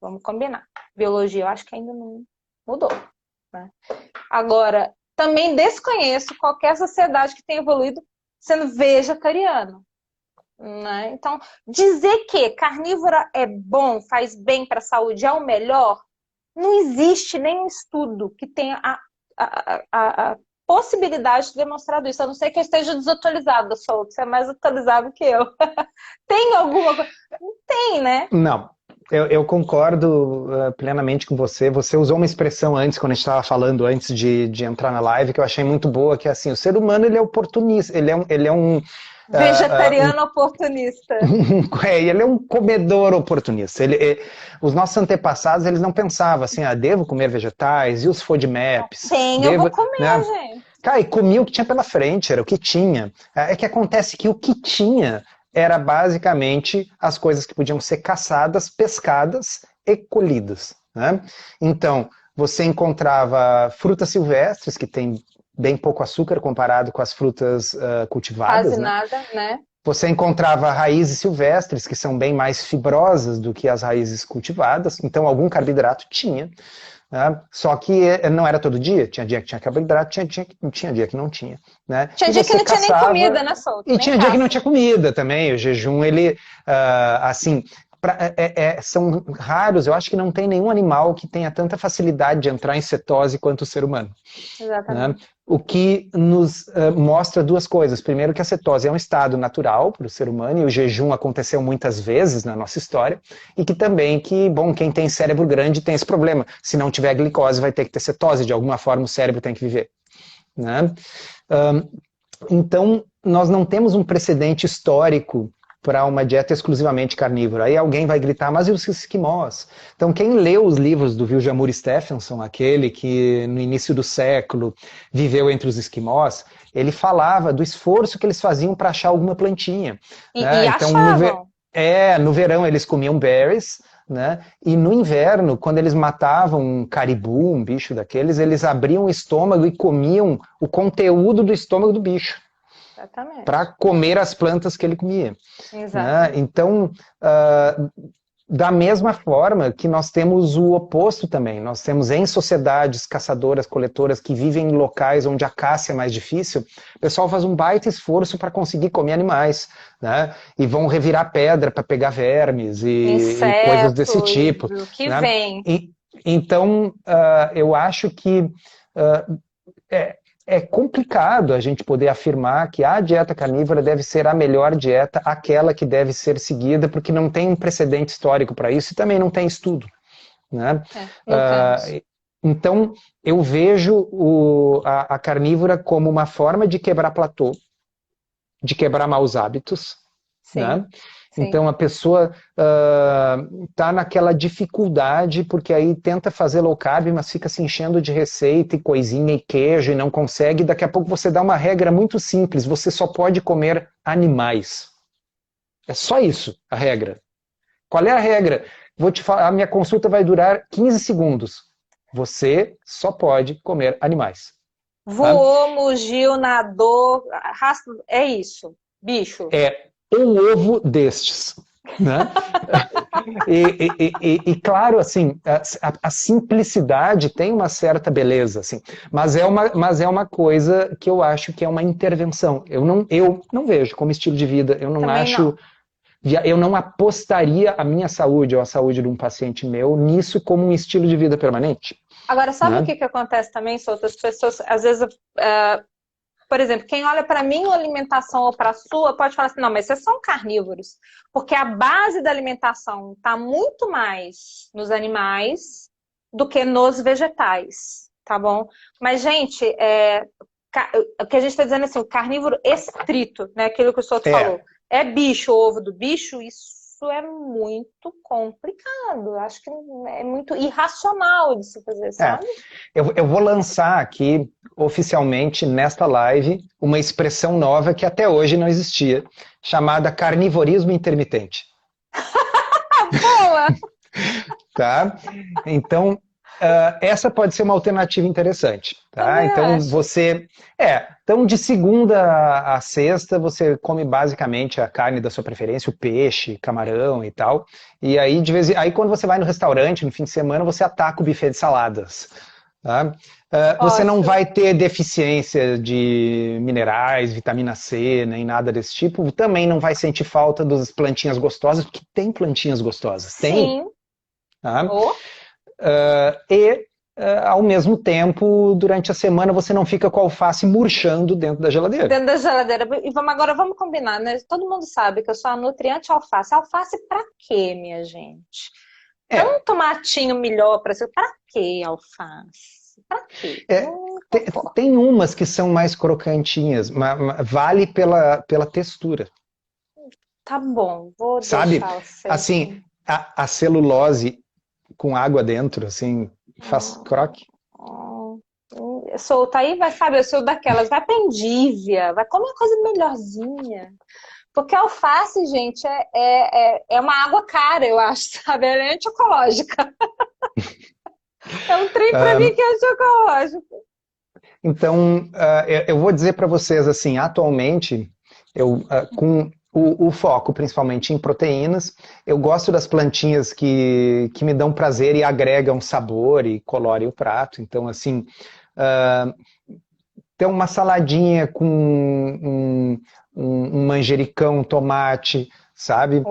Vamos combinar. Biologia, eu acho que ainda não mudou, né? Agora, também desconheço qualquer sociedade que tenha evoluído sendo vegetariano, né? Então, dizer que carnívora é bom, faz bem para a saúde, é o melhor, não existe nenhum estudo que tenha a possibilidade de demonstrar isso, a não ser que eu esteja desatualizada, Souto, você é mais atualizado que eu. Tem alguma coisa? Não tem, né? Não, eu concordo plenamente com você. Você usou uma expressão antes, quando a gente estava falando, antes de entrar na live, que eu achei muito boa, que é assim, o ser humano ele é oportunista, ele é um vegetariano oportunista. Ele é um comedor oportunista. Os nossos antepassados, eles não pensavam assim, devo comer vegetais, e os FODMAPs? Sim, eu vou comer, né? Gente. Cara, e comia o que tinha pela frente, era o que tinha. É que acontece que o que tinha era basicamente as coisas que podiam ser caçadas, pescadas e colhidas, né? Então, você encontrava frutas silvestres, que têm bem pouco açúcar comparado com as frutas cultivadas. Quase nada, né? Você encontrava raízes silvestres, que são bem mais fibrosas do que as raízes cultivadas, então algum carboidrato tinha, né? Só que não era todo dia, tinha dia que tinha carboidrato, tinha dia que não tinha. Né? Tinha dia que não tinha nem comida, né, Souto? E tinha dia que não tinha comida também, o jejum, ele, assim... são raros, eu acho que não tem nenhum animal que tenha tanta facilidade de entrar em cetose quanto o ser humano. Exatamente. Né? O que nos mostra duas coisas. Primeiro, que a cetose é um estado natural para o ser humano e o jejum aconteceu muitas vezes na nossa história, e que também quem tem cérebro grande tem esse problema. Se não tiver glicose, vai ter que ter cetose, de alguma forma o cérebro tem que viver. Né? Então, nós não temos um precedente histórico para uma dieta exclusivamente carnívora. Aí alguém vai gritar, mas e os esquimós? Então, quem leu os livros do Viljamur Stefansson, aquele que no início do século viveu entre os esquimós, ele falava do esforço que eles faziam para achar alguma plantinha. Né? E então, achavam. No verão eles comiam berries, né? E no inverno, quando eles matavam um caribu, um bicho daqueles, eles abriam o estômago e comiam o conteúdo do estômago do bicho. Para comer as plantas que ele comia. Né? Então, da mesma forma que nós temos o oposto também. Nós temos em sociedades caçadoras, coletoras, que vivem em locais onde a caça é mais difícil, o pessoal faz um baita esforço para conseguir comer animais. Né? E vão revirar pedra para pegar vermes e coisas desse tipo. Que né? vem. Então, eu acho que é complicado a gente poder afirmar que a dieta carnívora deve ser a melhor dieta, aquela que deve ser seguida, porque não tem um precedente histórico para isso e também não tem estudo. Né? Então, eu vejo a carnívora como uma forma de quebrar platô, de quebrar maus hábitos. Sim. Né? Então a pessoa está naquela dificuldade, porque aí tenta fazer low carb, mas fica se enchendo de receita e coisinha e queijo e não consegue. Daqui a pouco você dá uma regra muito simples, você só pode comer animais. É só isso a regra. Qual é a regra? Vou te falar, a minha consulta vai durar 15 segundos. Você só pode comer animais. Voou, mugiu, nadou, é isso, bicho. É um ovo destes. Né? e claro, assim, a simplicidade tem uma certa beleza, assim, mas é uma coisa que eu acho que é uma intervenção. Eu não vejo como estilo de vida, eu não Também acho... Não. Eu não apostaria a minha saúde ou a saúde de um paciente meu nisso como um estilo de vida permanente. Agora, sabe o que acontece também, Souto? As pessoas, às vezes... Por exemplo, quem olha para a minha alimentação ou para a sua pode falar assim, não, mas vocês são carnívoros. Porque a base da alimentação está muito mais nos animais do que nos vegetais, tá bom? Mas, gente, O que a gente está dizendo assim, o carnívoro estrito, né? Aquilo que o Souto falou. É bicho, ovo do bicho, isso é muito complicado. Eu acho que é muito irracional de se fazer, sabe? Eu vou lançar aqui, oficialmente, nesta live, uma expressão nova que até hoje não existia, chamada carnivorismo intermitente. Boa! Tá? Então, essa pode ser uma alternativa interessante. Tá? Então, então, de segunda a sexta, você come basicamente a carne da sua preferência, o peixe, camarão e tal. E aí, aí quando você vai no restaurante, no fim de semana, você ataca o buffet de saladas. Tá? Você não vai ter deficiência de minerais, vitamina C, nem nada desse tipo. Também não vai sentir falta das plantinhas gostosas, porque tem plantinhas gostosas. Sim. Tem. Tá? Ao mesmo tempo, durante a semana, você não fica com a alface murchando dentro da geladeira. Dentro da geladeira. E agora vamos combinar, né? Todo mundo sabe que eu sou a nutriante alface. Alface pra quê, minha gente? Um tomatinho melhor pra você. Pra quê alface? Pra quê? Tem umas que são mais crocantinhas, mas vale pela textura. Tá bom, vou Sabe? deixar o seu. Assim, a celulose com água dentro, assim, faz croque. Solta aí, vai, sabe, eu sou daquelas, vai pra Endívia, vai comer uma coisa melhorzinha. Porque a alface, gente, é uma água cara, eu acho, sabe? Ela é antiecológica. É um trem pra mim que é antiecológico. Então, eu vou dizer para vocês, assim, atualmente, com o foco principalmente em proteínas, eu gosto das plantinhas que me dão prazer e agregam sabor e colorem o prato. Então, assim, ter uma saladinha com um manjericão, tomate, sabe?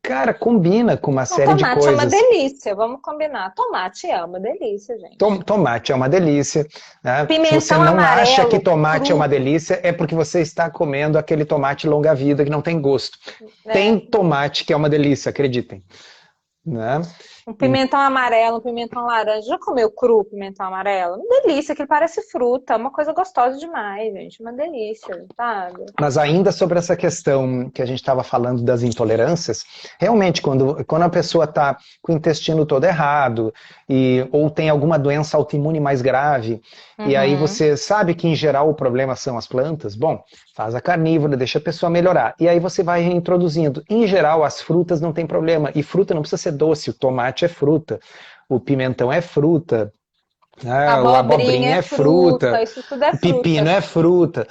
Cara, combina com uma série de coisas. Tomate é uma delícia, vamos combinar. Tomate é uma delícia, gente. Tomate é uma delícia. Né? Pimentão Se você não amarelo, acha que tomate é uma delícia, é porque você está comendo aquele tomate longa-vida que não tem gosto. Tem tomate que é uma delícia, acreditem. Né? Um pimentão amarelo, um pimentão laranja. Já comeu cru pimentão amarelo? Uma delícia, que parece fruta. Uma coisa gostosa demais, gente. Uma delícia, sabe? Mas ainda sobre essa questão que a gente estava falando das intolerâncias, realmente, quando a pessoa está com o intestino todo errado, ou tem alguma doença autoimune mais grave, e aí você sabe que, em geral, o problema são as plantas, bom, faz a carnívora, deixa a pessoa melhorar. E aí você vai reintroduzindo. Em geral, as frutas não tem problema. E fruta não precisa ser doce, o tomate é fruta, o pimentão é fruta, a abobrinha é fruta, isso tudo é fruta. O pepino é fruta.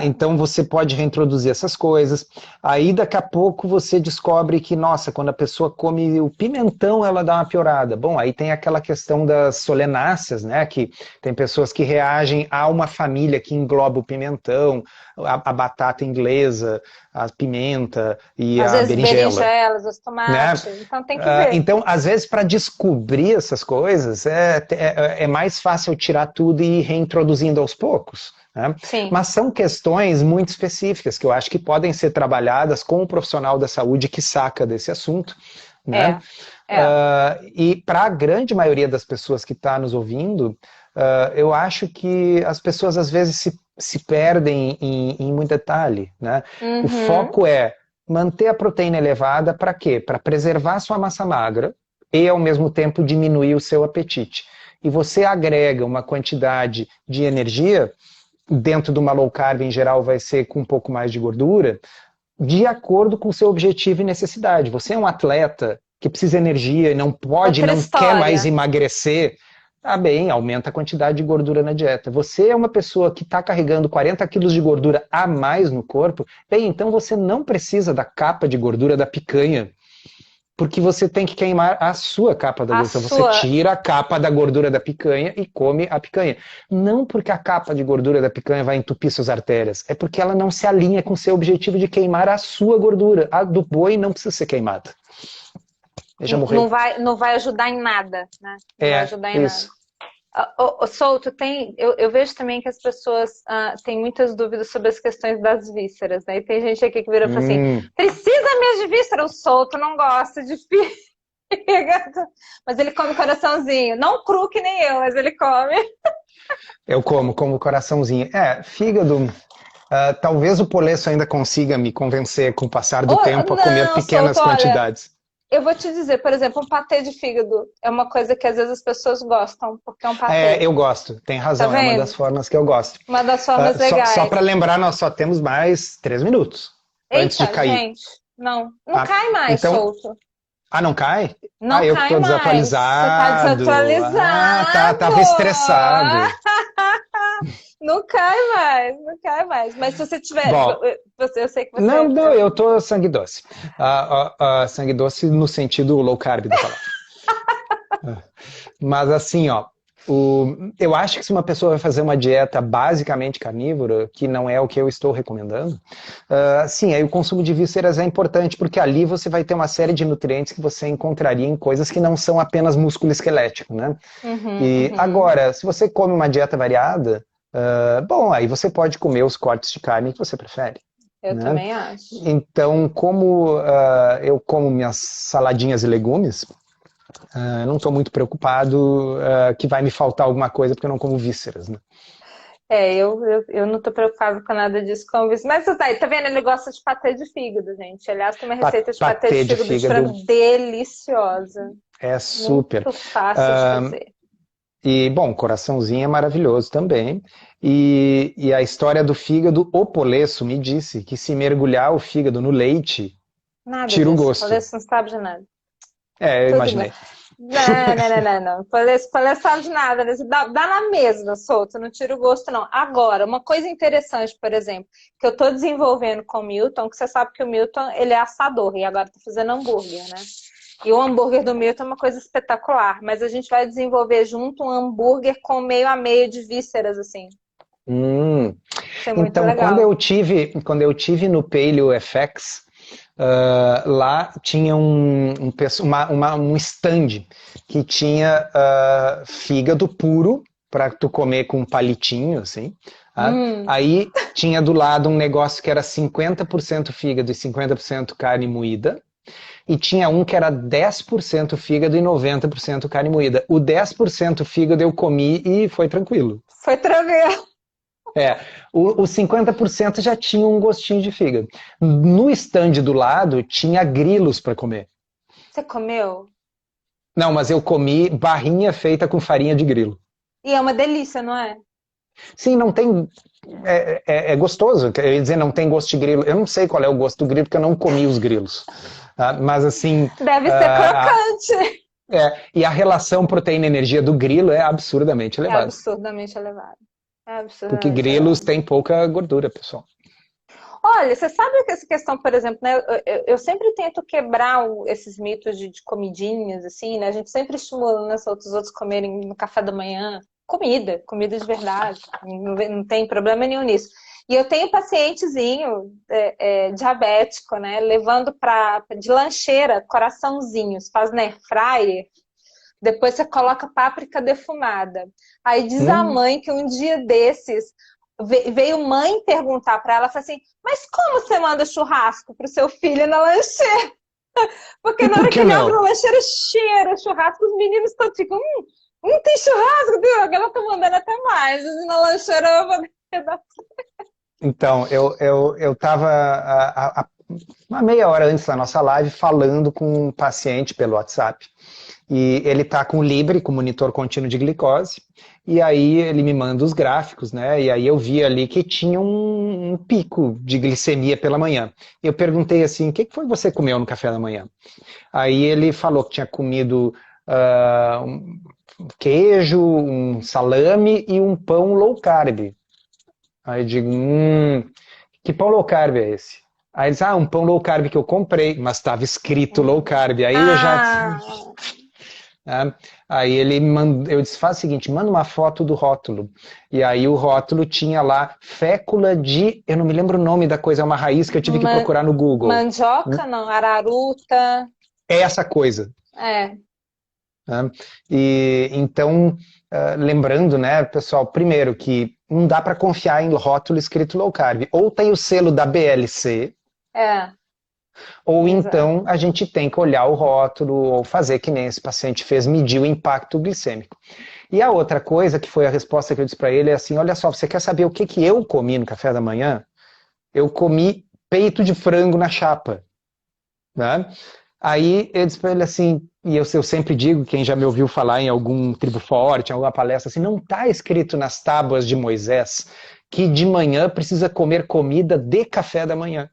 Então você pode reintroduzir essas coisas. Aí daqui a pouco você descobre que, nossa, quando a pessoa come o pimentão, ela dá uma piorada. Bom, aí tem aquela questão das solenáceas, né? Que tem pessoas que reagem a uma família que engloba o pimentão, a batata inglesa, a pimenta e às a vezes berinjelas, os tomates, né? Então tem que ver. Então, às vezes, para descobrir essas coisas, é mais fácil tirar tudo e ir reintroduzindo aos poucos. Né? Mas são questões muito específicas que eu acho que podem ser trabalhadas com o profissional da saúde que saca desse assunto. Né? E para a grande maioria das pessoas que está nos ouvindo, eu acho que as pessoas às vezes se perdem em muito detalhe. Né? O foco é manter a proteína elevada para quê? Para preservar sua massa magra e, ao mesmo tempo, diminuir o seu apetite. E você agrega uma quantidade de energia, dentro de uma low carb em geral vai ser com um pouco mais de gordura, de acordo com o seu objetivo e necessidade. Você é um atleta que precisa de energia e não pode, não quer mais emagrecer, bem, aumenta a quantidade de gordura na dieta. Você é uma pessoa que está carregando 40 quilos de gordura a mais no corpo, bem, então você não precisa da capa de gordura da picanha, porque você tem que queimar a sua capa da gordura. Você tira a capa da gordura da picanha e come a picanha. Não porque a capa de gordura da picanha vai entupir suas artérias, é porque ela não se alinha com o seu objetivo de queimar a sua gordura. A do boi não precisa ser queimada. Não vai ajudar em nada, né? Não vai ajudar em isso. nada. Souto, eu vejo também que as pessoas têm muitas dúvidas sobre as questões das vísceras, né? E tem gente aqui que vira e fala assim, precisa mesmo de víscera? O Souto não gosta de fígado, mas ele come coraçãozinho. Não cru que nem eu, mas ele come. Eu como coraçãozinho. Fígado. Talvez o Polesso ainda consiga me convencer com o passar do tempo a comer Não, pequenas Souto, olha, quantidades. eu vou te dizer, por exemplo, um patê de fígado é uma coisa que às vezes as pessoas gostam, porque é um patê. Eu gosto, tem Tá razão, é uma das vendo? formas que eu gosto. Uma das formas Só legais. para lembrar, nós só temos mais 3 minutos antes de Eita, cair. gente, não cai mais, Então, solto. não cai? Não Eu que cai estou mais. Você tá desatualizado. desatualizado. Tava estressado. Não cai mais, não cai mais. Mas se você tiver. Bom, Eu sei que não, você. não, eu tô sangue doce. Sangue doce no sentido low carb da palavra. Mas assim, ó, eu acho que se uma pessoa vai fazer uma dieta basicamente carnívora, que não é o que eu estou recomendando, sim, aí o consumo de vísceras é importante, porque ali você vai ter uma série de nutrientes que você encontraria em coisas que não são apenas músculo esquelético, né? E Uhum. agora, se você come uma dieta variada, bom, aí você pode comer os cortes de carne que você prefere. Eu Né? também acho. Então, como eu como minhas saladinhas e legumes, não estou muito preocupado que vai me faltar alguma coisa porque eu não como vísceras, né? Eu não tô preocupada com nada disso com isso. Mas tá vendo? Ele gosta de patê de fígado, gente. Aliás, tem uma receita de patê de Patê de fígado de fígado frango deliciosa. é super. Muito fácil de fazer. E, bom, coraçãozinho é maravilhoso também. E a história do fígado, o Polesso me disse que se mergulhar o fígado no leite, Nada tira o disso. gosto. Falei, você não sabe de nada. Eu Tudo igual. imaginei. Não. Falei sabe de nada. Né? Dá na mesma, solto, não tira o gosto, não. Agora, uma coisa interessante, por exemplo, que eu estou desenvolvendo com o Milton, que você sabe que o Milton, ele é assador, e agora está fazendo hambúrguer, né? E o hambúrguer do Milton é uma coisa espetacular, mas a gente vai desenvolver junto um hambúrguer com meio a meio de vísceras, assim. Hum. Isso é muito Então, legal. quando eu tive no Paleo FX, lá tinha um stand que tinha fígado puro para tu comer com um palitinho, assim. Tá? Hum, Aí tinha do lado um negócio que era 50% fígado e 50% carne moída. E tinha um que era 10% fígado e 90% carne moída. O 10% fígado eu comi e foi tranquilo. foi tranquilo. É, o 50% já tinha um gostinho de fígado. No stand do lado tinha grilos para comer. Você comeu? Não, mas eu comi barrinha feita com farinha de grilo. E é uma delícia, não é? Sim, não tem. É gostoso. Eu ia dizer, não tem gosto de grilo. Eu não sei qual é o gosto do grilo, porque eu não comi os grilos. Mas assim. Deve ser crocante. E a relação proteína-energia do grilo é absurdamente É elevada. absurdamente elevado. É Porque absurdamente grilos elevado. têm pouca gordura, pessoal. Olha, você sabe que essa questão, por exemplo, né? Eu sempre tento quebrar esses mitos de comidinhas, assim, né? A gente sempre estimula, né, os outros comerem no café da manhã. Comida de verdade. Não tem problema nenhum nisso. E eu tenho pacientezinho diabético, né? Levando de lancheira coraçãozinhos, faz na air fryer. Depois você coloca páprica defumada. Aí diz a Hum, mãe que um dia desses veio mãe perguntar para ela, falou assim, mas como você manda churrasco pro seu filho na lancheira? Porque e na por hora que que ele abre a não? lancheira, cheira churrasco, os meninos estão tipo, tem churrasco, viu? Ela tá mandando até mais. E na lancheira eu vou... Então, eu estava uma meia hora antes da nossa live falando com um paciente pelo WhatsApp. E ele está com o Libre, com monitor contínuo de glicose, e aí ele me manda os gráficos, né? E aí eu vi ali que tinha um pico de glicemia pela manhã. Eu perguntei assim, o que foi você comeu no café da manhã? Aí ele falou que tinha comido um queijo, um salame e um pão low carb. Aí eu digo, que pão low carb é esse? Aí eles, um pão low carb que eu comprei, mas estava escrito low carb. Aí eu já Ah, né? Aí eu disse, faz o seguinte, manda uma foto do rótulo. E aí o rótulo tinha lá fécula de, eu não me lembro o nome da coisa, é uma raiz que eu tive que ma procurar no Google. mandioca, não, araruta. É essa coisa. É, Né? E então, lembrando, né, pessoal, primeiro que não dá para confiar em rótulo escrito low carb. Ou tem o selo da BLC, é, ou exato. então a gente tem que olhar o rótulo ou fazer que nem esse paciente fez, medir o impacto glicêmico. E a outra coisa, que foi a resposta que eu disse para ele, é assim, olha só, você quer saber o que eu comi no café da manhã? Eu comi peito de frango na chapa, né? Aí eu disse para ele assim, e eu sempre digo, quem já me ouviu falar em algum tribo forte, em alguma palestra, assim, não está escrito nas tábuas de Moisés que de manhã precisa comer comida de café da manhã.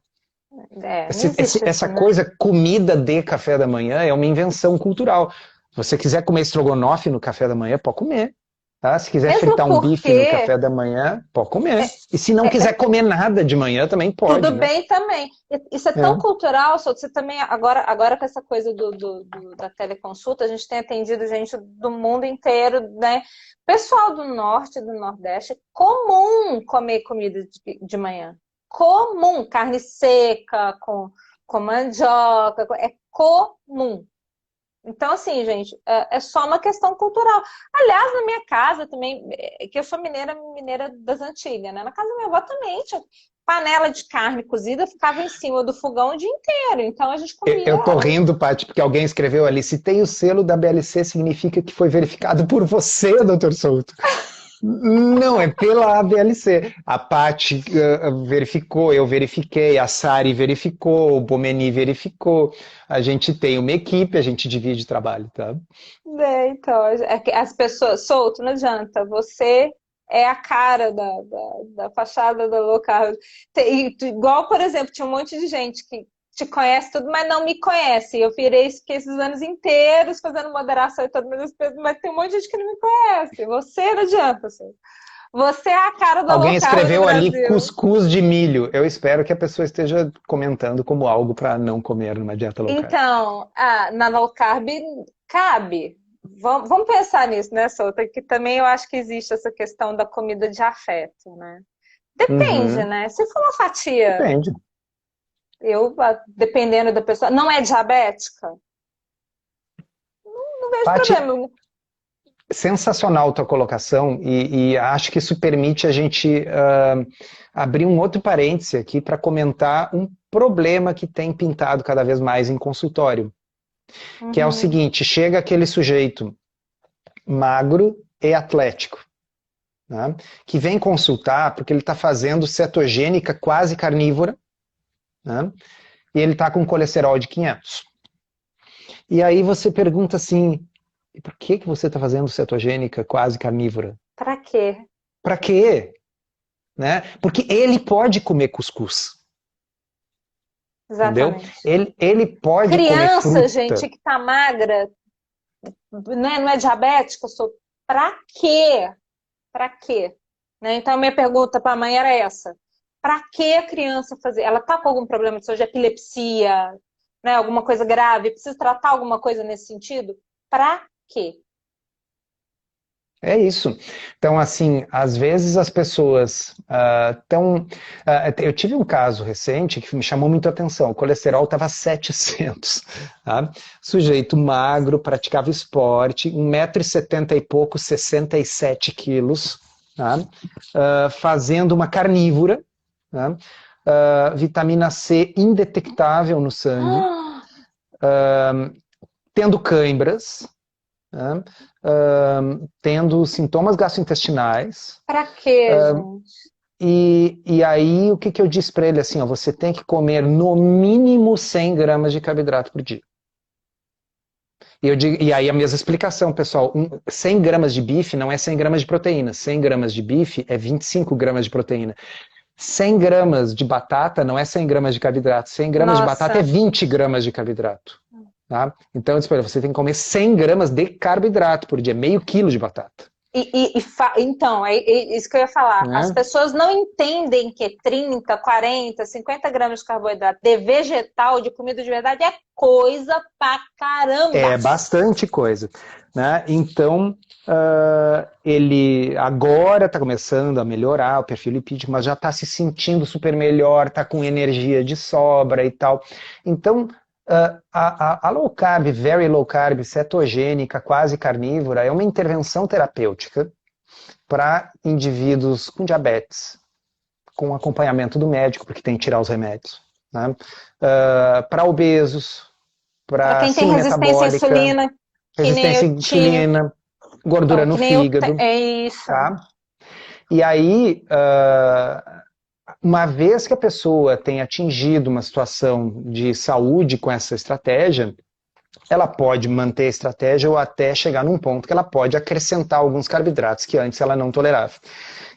Não existe isso, Essa né? coisa, comida de café da manhã, é uma invenção cultural. Se você quiser comer estrogonofe no café da manhã, pode comer. Tá? Se quiser Mesmo fritar um bife no porque café da manhã, pode é, comer. E se não é, quiser comer nada de manhã, também pode, tudo né? bem também. Isso é tão É. cultural, só você também, agora com essa coisa da teleconsulta, a gente tem atendido gente do mundo inteiro, né? Pessoal do norte, do nordeste, é comum comer comida de manhã. Comum, carne seca, com mandioca, é comum. Então, assim, gente, é só uma questão cultural. Aliás, na minha casa também, que eu sou mineira das antigas, né? Na casa da minha avó também tinha panela de carne cozida, ficava em cima do fogão o dia inteiro. Então a gente comia. Eu tô rindo, Paty, porque alguém escreveu ali, se tem o selo da BLC, significa que foi verificado por você, doutor Souto. Não, é pela ABLC. A Paty verificou, eu verifiquei, a Sari verificou, o Bomeni verificou. A gente tem uma equipe, a gente divide trabalho, tá? Então, é que as pessoas, solto, não adianta. Você é a cara da fachada do local. Igual, por exemplo, tinha um monte de gente que te conhece tudo, mas não me conhece. Eu fiquei esses anos inteiros fazendo moderação e tudo, mas tem um monte de gente que não me conhece. Você não adianta, assim. Você é a cara do Alguém low carb do escreveu ali Brasil. cuscuz de milho. Eu espero que a pessoa esteja comentando como algo para não comer numa dieta low carb. Então, na low carb cabe. Vamos pensar nisso, né, Souta? Que também eu acho que existe essa questão da comida de afeto, né? Depende, Uhum, né? Se for uma fatia, depende. dependendo da pessoa, não é diabética, não vejo Paty, problema. sensacional tua colocação e acho que isso permite a gente abrir um outro parêntese aqui para comentar um problema que tem pintado cada vez mais em consultório, que é o Uhum. seguinte, chega aquele sujeito magro e atlético, né, que vem consultar porque ele está fazendo cetogênica quase carnívora, né, e ele está com colesterol de 500. E aí você pergunta assim, por que você está fazendo cetogênica quase carnívora? Pra quê? Para quê? Né? Porque ele pode comer cuscuz, entendeu? Exatamente. Ele pode comer Criança, fruta. gente, que tá magra, não é diabética, pra quê? Pra quê? Né? Então, a minha pergunta para a mãe era essa. Para que a criança fazer? Ela está com algum problema de saúde, epilepsia, né? Alguma coisa grave? Precisa tratar alguma coisa nesse sentido? Para quê? É isso. Então, assim, às vezes as pessoas estão. Eu tive um caso recente que me chamou muito a atenção. O colesterol estava 700. Tá? Sujeito magro, praticava esporte, 1,70 m e pouco, 67 quilos, tá? Fazendo uma carnívora, tá? Vitamina C indetectável no sangue, Ah, tendo cãibras, né? Tendo sintomas gastrointestinais. para quê, gente? E aí, o que, que eu disse para ele? Assim, ó, você tem que comer no mínimo 100 gramas de carboidrato por dia. E aí a mesma explicação, pessoal, 100 gramas de bife não é 100 gramas de proteína, 100 gramas de bife é 25 gramas de proteína. 100 gramas de batata não é 100 gramas de carboidrato, 100 gramas de batata é Nossa. 20 gramas de carboidrato. Tá? Então, eu disse para ele, você tem que comer 100 gramas de carboidrato por dia, meio quilo de batata. Então, é isso que eu ia falar. As Né? pessoas não entendem que 30, 40, 50 gramas de carboidrato de vegetal, de comida de verdade, é coisa pra caramba. É bastante coisa. Né? Então, ele agora está começando a melhorar o perfil lipídico, mas já está se sentindo super melhor, está com energia de sobra e tal. Então, a low carb, very low carb, cetogênica, quase carnívora, é uma intervenção terapêutica para indivíduos com diabetes, com acompanhamento do médico, porque tem que tirar os remédios. Né? Para obesos, Para para quem tem síndrome resistência à metabólica, insulina, que nem resistência à eu tinha. insulina. gordura Então, no que nem eu fígado, é isso. tá? E aí, uma vez que a pessoa tem atingido uma situação de saúde com essa estratégia, ela pode manter a estratégia ou até chegar num ponto que ela pode acrescentar alguns carboidratos que antes ela não tolerava.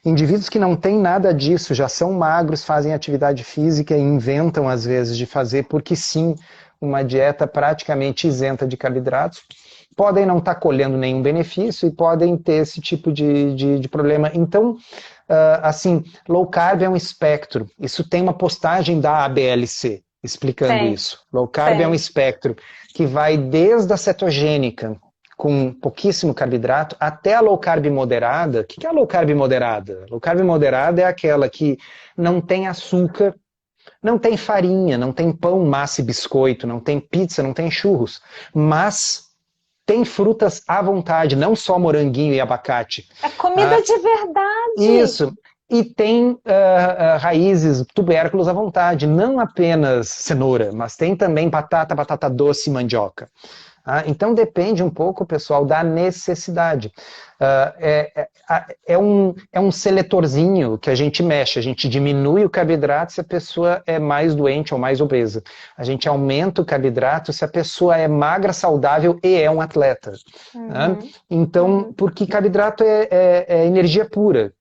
Indivíduos que não têm nada disso, já são magros, fazem atividade física e inventam às vezes de fazer, porque sim, uma dieta praticamente isenta de carboidratos, podem não estar colhendo nenhum benefício e podem ter esse tipo de problema. Então, assim, low carb é um espectro. Isso tem uma postagem da ABLC explicando Tem, isso. Low carb é um tem. espectro que vai desde a cetogênica, com pouquíssimo carboidrato, até a low carb moderada. O que é a low carb moderada? Low carb moderada é aquela que não tem açúcar, não tem farinha, não tem pão, massa e biscoito, não tem pizza, não tem churros, mas tem frutas à vontade, não só moranguinho e abacate. É comida de verdade. Isso. E tem raízes, tubérculos à vontade, não apenas cenoura, mas tem também batata, batata doce e mandioca. Então depende um pouco, pessoal, da necessidade. É um seletorzinho que a gente mexe, a gente diminui o carboidrato se a pessoa é mais doente ou mais obesa. A gente aumenta o carboidrato se a pessoa é magra, saudável e é um atleta. Então, porque carboidrato é energia pura.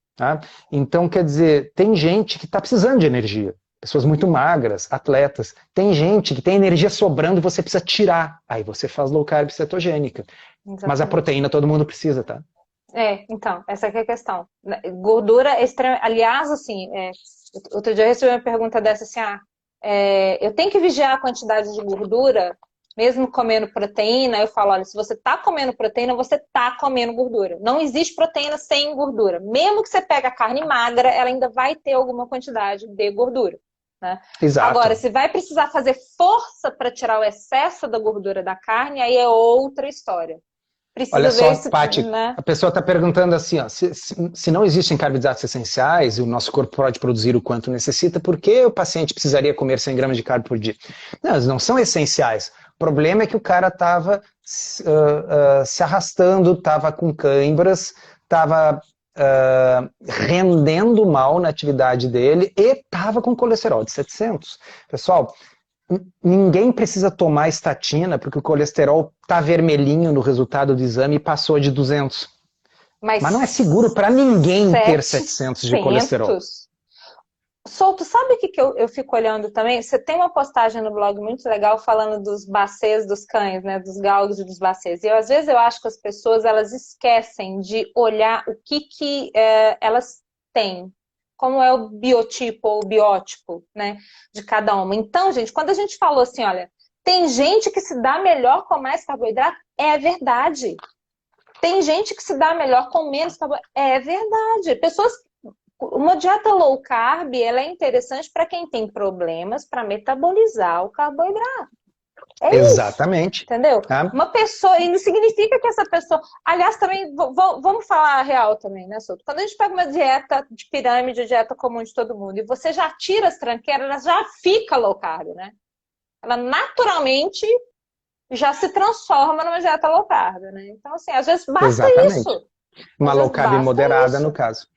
Então, quer dizer, tem gente que está precisando de energia. Pessoas muito magras, atletas. Tem gente que tem energia sobrando e você precisa tirar. Aí você faz low carb cetogênica. Exatamente. Mas a proteína todo mundo precisa, tá? Então, essa aqui é a questão. Gordura é extrema. Aliás, assim, outro dia eu recebi uma pergunta dessa assim: eu tenho que vigiar a quantidade de gordura, mesmo comendo proteína? Eu falo: olha, se você tá comendo proteína, você tá comendo gordura. Não existe proteína sem gordura. Mesmo que você pegue a carne magra, ela ainda vai ter alguma quantidade de gordura. Né? Exato. Agora, se vai precisar fazer força para tirar o excesso da gordura da carne, aí é outra história. Precisa Olha ver só, Paty, né? a pessoa está perguntando assim, ó, se não existem carboidratos essenciais e o nosso corpo pode produzir o quanto necessita, por que o paciente precisaria comer 100 gramas de carbo por dia? Não, eles não são essenciais. O problema é que o cara estava se arrastando, estava com cãibras, estava rendendo mal na atividade dele e estava com colesterol de 700. Pessoal, ninguém precisa tomar estatina porque o colesterol está vermelhinho no resultado do exame e passou de 200. Mas não é seguro para ninguém ter 700 de colesterol. Souto, sabe o que eu fico olhando também? Você tem uma postagem no blog muito legal falando dos bacês dos cães, né? Dos galgos e dos bacês. E às vezes eu acho que as pessoas elas esquecem de olhar o que elas têm. Como é o biotipo ou o biótipo, né? De cada uma. Então, gente, quando a gente falou assim, olha, tem gente que se dá melhor com mais carboidrato, é verdade. Tem gente que se dá melhor com menos carboidrato, é verdade. Uma dieta low carb, ela é interessante para quem tem problemas para metabolizar o carboidrato. Exatamente. Isso, entendeu? Uma pessoa, e não significa que essa pessoa... Aliás, também, vamos falar a real também, né, Souto? Quando a gente pega uma dieta de pirâmide, dieta comum de todo mundo, e você já tira as tranqueiras, ela já fica low carb, né? Ela naturalmente já se transforma numa dieta low carb, né? Então, assim, às vezes basta isso. Uma low carb moderada, no caso.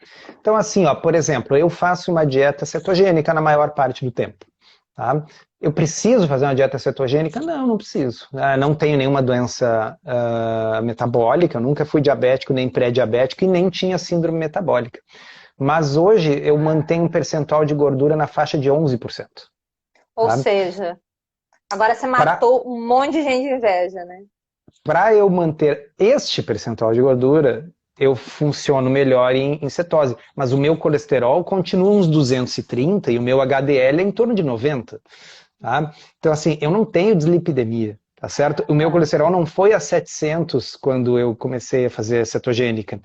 Então, assim, ó, por exemplo, eu faço uma dieta cetogênica na maior parte do tempo. Tá? Eu preciso fazer uma dieta cetogênica? Não, não preciso. Não tenho nenhuma doença metabólica, eu nunca fui diabético, nem pré-diabético e nem tinha síndrome metabólica. Mas hoje eu mantenho um percentual de gordura na faixa de 11%. Ou seja, agora você matou um monte de gente de inveja, né? Para eu manter este percentual de gordura, eu funciono melhor em cetose. Mas o meu colesterol continua uns 230 e o meu HDL é em torno de 90. Tá? Então, assim, eu não tenho dislipidemia, tá certo? O meu colesterol não foi a 700 quando eu comecei a fazer cetogênica.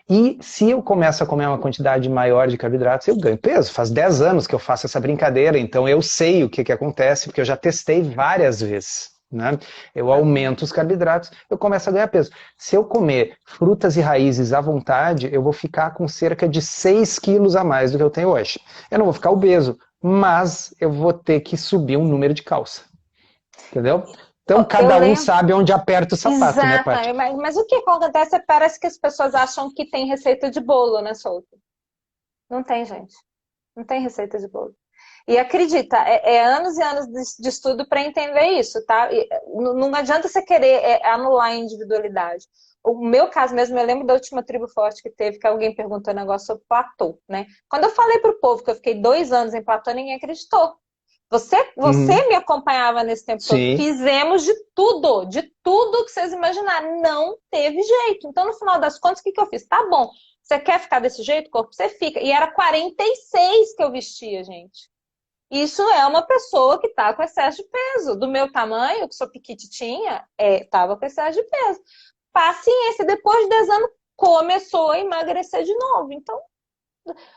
E se eu começo a comer uma quantidade maior de carboidratos, eu ganho peso. Faz 10 anos que eu faço essa brincadeira, então eu sei o que acontece, porque eu já testei várias vezes. Né? Eu aumento os carboidratos, eu começo a ganhar peso. Se eu comer frutas e raízes à vontade, eu vou ficar com cerca de 6 quilos a mais do que eu tenho hoje. Eu não vou ficar obeso, mas eu vou ter que subir um número de calça. Entendeu? Então, Eu cada um lembro. sabe onde aperta o sapato, né, Paty? Exatamente. Mas o que acontece é que parece que as pessoas acham que tem receita de bolo, né, solto? Não tem, gente. Não tem receita de bolo. E acredita, é anos e anos de estudo para entender isso, tá? Não adianta você querer anular a individualidade. O meu caso mesmo, eu lembro da última tribo forte que teve, que alguém perguntou um negócio sobre platô, né? Quando eu falei pro povo que eu fiquei 2 anos em platô, ninguém acreditou. Você Uhum. me acompanhava nesse tempo todo. Sim, Fizemos de tudo que vocês imaginaram. Não teve jeito. Então, no final das contas, o que eu fiz? Tá bom, você quer ficar desse jeito, corpo? Você fica. E era 46 que eu vestia, gente. Isso é uma pessoa que está com excesso de peso. Do meu tamanho, que sou piquititinha, estava com excesso de peso. Paciência, depois de 10 anos, começou a emagrecer de novo. Então,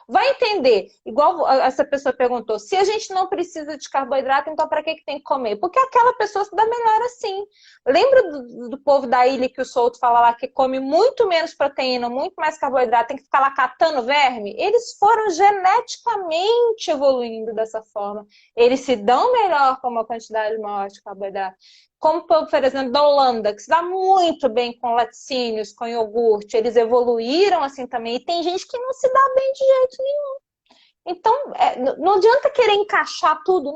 vai entender, igual essa pessoa perguntou, se a gente não precisa de carboidrato, então para que tem que comer? Porque aquela pessoa se dá melhor assim. Lembra do povo da ilha que o Souto fala lá que come muito menos proteína, muito mais carboidrato, tem que ficar lá catando verme? Eles foram geneticamente evoluindo dessa forma. Eles se dão melhor com uma quantidade maior de carboidrato. Como, por exemplo, da Holanda, que se dá muito bem com laticínios, com iogurte, eles evoluíram assim também. E tem gente que não se dá bem de jeito nenhum. Então, não adianta querer encaixar tudo,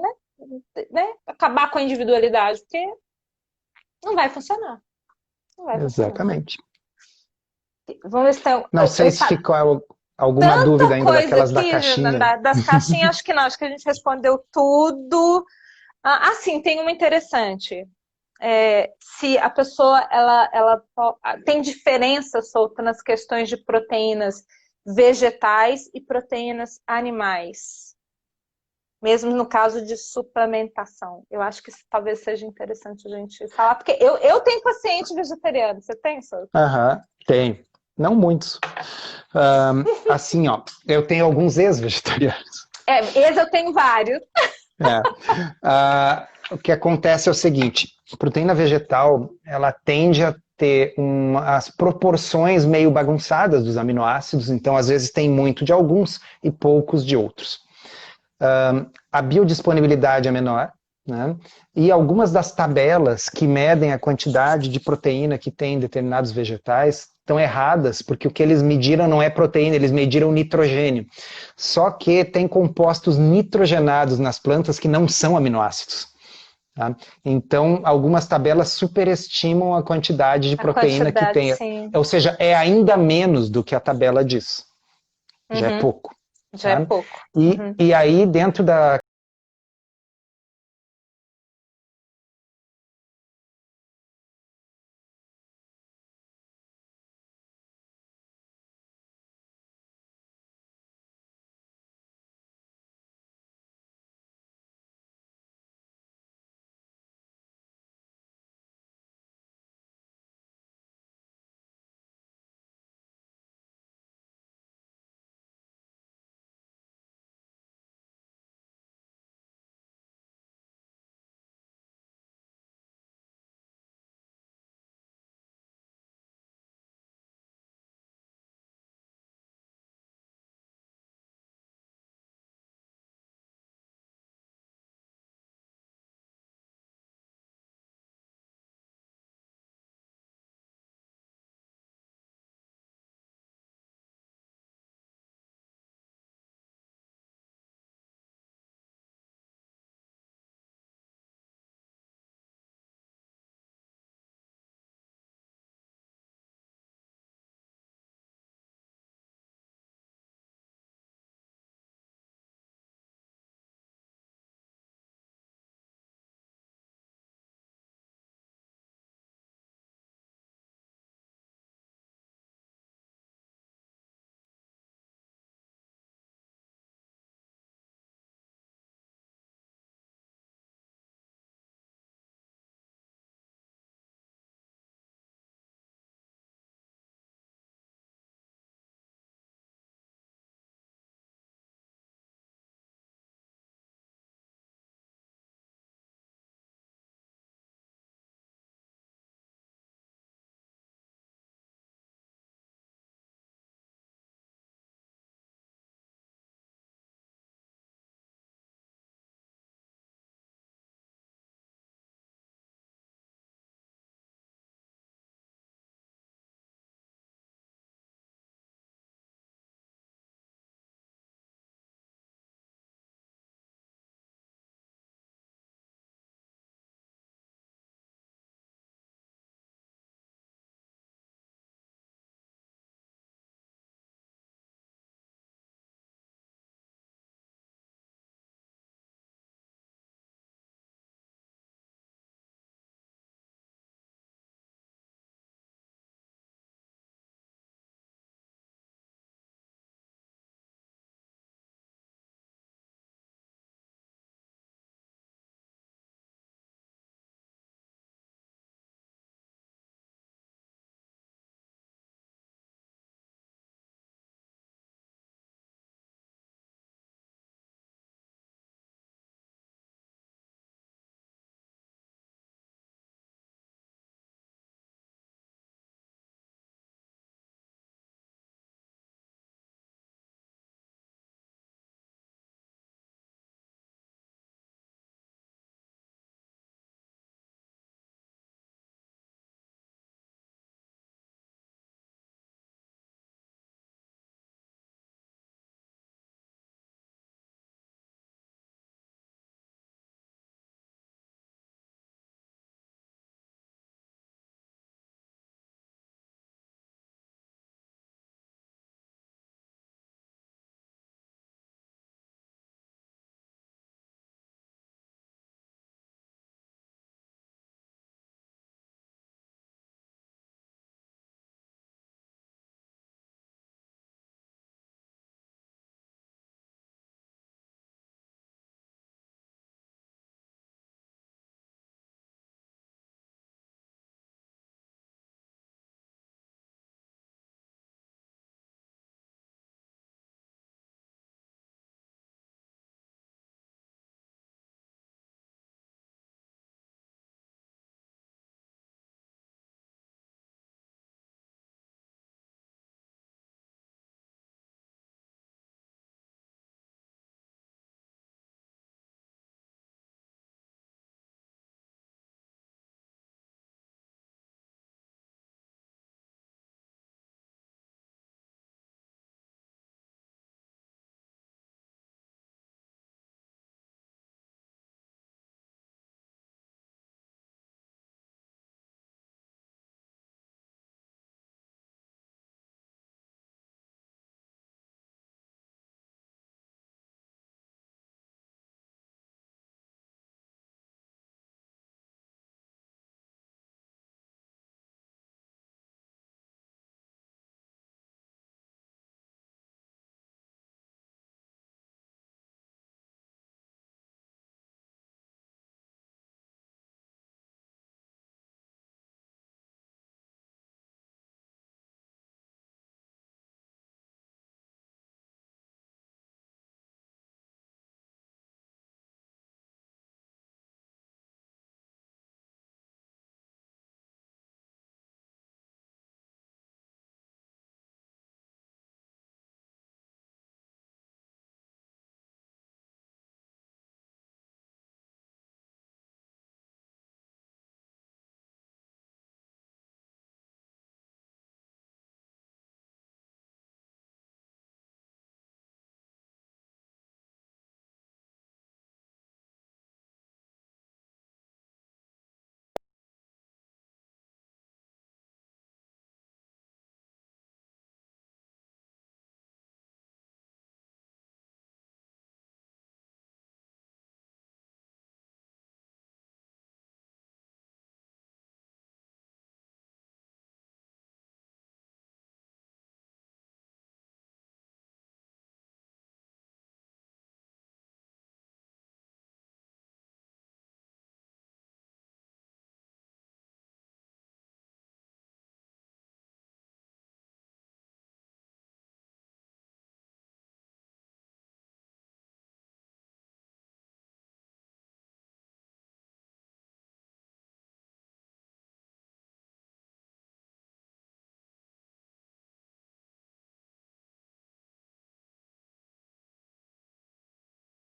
né? Acabar com a individualidade, porque não vai funcionar. Não vai funcionar. exatamente. Vamos ver se tem. Não sei se ficou alguma dúvida Tanta ainda coisa daquelas da aqui, caixinha. das caixinhas, acho que não, acho que a gente respondeu tudo. Sim, tem uma interessante. Se a pessoa ela tem diferença solta nas questões de proteínas vegetais e proteínas animais, mesmo no caso de suplementação. Eu acho que isso talvez seja interessante a gente falar, porque eu tenho paciente vegetariano. Você tem, Souto? Aham, tem. Não muitos. Assim, ó, eu tenho alguns ex-vegetarianos. Esse eu tenho vários. É. O que acontece é o seguinte: a proteína vegetal ela tende a ter as proporções meio bagunçadas dos aminoácidos, então às vezes tem muito de alguns e poucos de outros. A biodisponibilidade é menor, né? E algumas das tabelas que medem a quantidade de proteína que tem em determinados vegetais estão erradas, porque o que eles mediram não é proteína, eles mediram nitrogênio. Só que tem compostos nitrogenados nas plantas que não são aminoácidos. Tá? Então, algumas tabelas superestimam a quantidade de A proteína que quantidade, tem. sim. Ou seja, é ainda menos do que a tabela diz. Já é Uhum. pouco. Já é Tá? pouco. E, Uhum. e aí, dentro da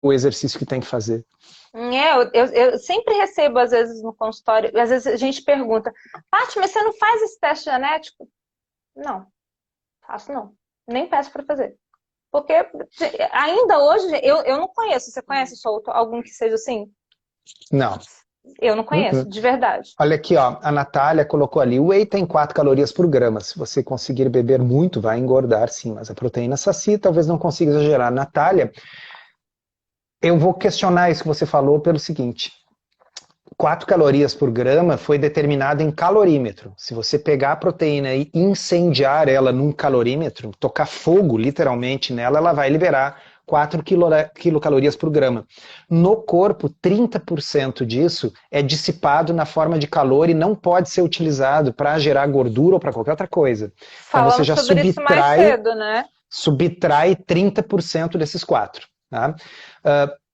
o exercício que tem que fazer. Eu sempre recebo, às vezes, no consultório, às vezes a gente pergunta, Paty, mas você não faz esse teste genético? Não, faço não. Nem peço para fazer. Porque ainda hoje eu não conheço. Você conhece, Souto, algum que seja assim? Não. Eu não conheço, Uh-uh. de verdade. Olha aqui, ó, a Natália colocou ali, o whey tem 4 calorias por grama. Se você conseguir beber muito, vai engordar, sim, mas a proteína sacia, talvez não consiga exagerar. Natália, eu vou questionar isso que você falou pelo seguinte: 4 calorias por grama foi determinado em calorímetro. Se você pegar a proteína e incendiar ela num calorímetro, tocar fogo literalmente nela, ela vai liberar 4 quilocalorias por grama. No corpo, 30% disso é dissipado na forma de calor e não pode ser utilizado para gerar gordura ou para qualquer outra coisa. Então você Falamos já sobre isso mais cedo, né? subtrai 30% desses 4. Tá?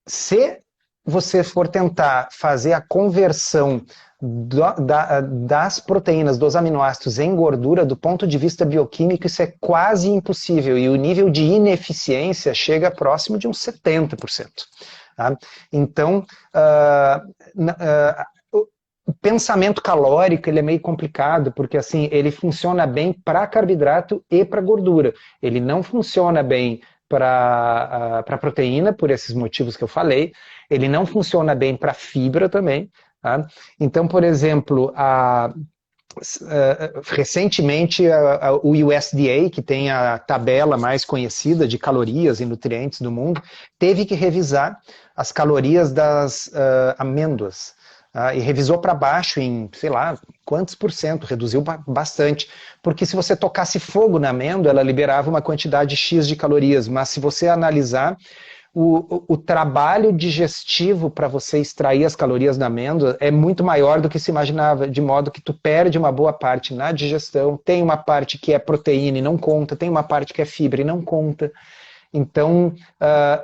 Se você for tentar fazer a conversão das proteínas, dos aminoácidos em gordura, do ponto de vista bioquímico, isso é quase impossível. E o nível de ineficiência chega próximo de uns 70%. Tá? Então, o pensamento calórico ele é meio complicado, porque assim ele funciona bem para carboidrato e para gordura. Ele não funciona bem para proteína, por esses motivos que eu falei. Ele não funciona bem para fibra também. Tá? Então, por exemplo, recentemente o USDA, que tem a tabela mais conhecida de calorias e nutrientes do mundo, teve que revisar as calorias das amêndoas. E revisou para baixo em, sei lá, quantos por cento, reduziu bastante. Porque se você tocasse fogo na amêndoa, ela liberava uma quantidade X de calorias, mas se você analisar o trabalho digestivo para você extrair as calorias da amêndoa é muito maior do que se imaginava, de modo que tu perde uma boa parte na digestão, tem uma parte que é proteína e não conta, tem uma parte que é fibra e não conta. Então,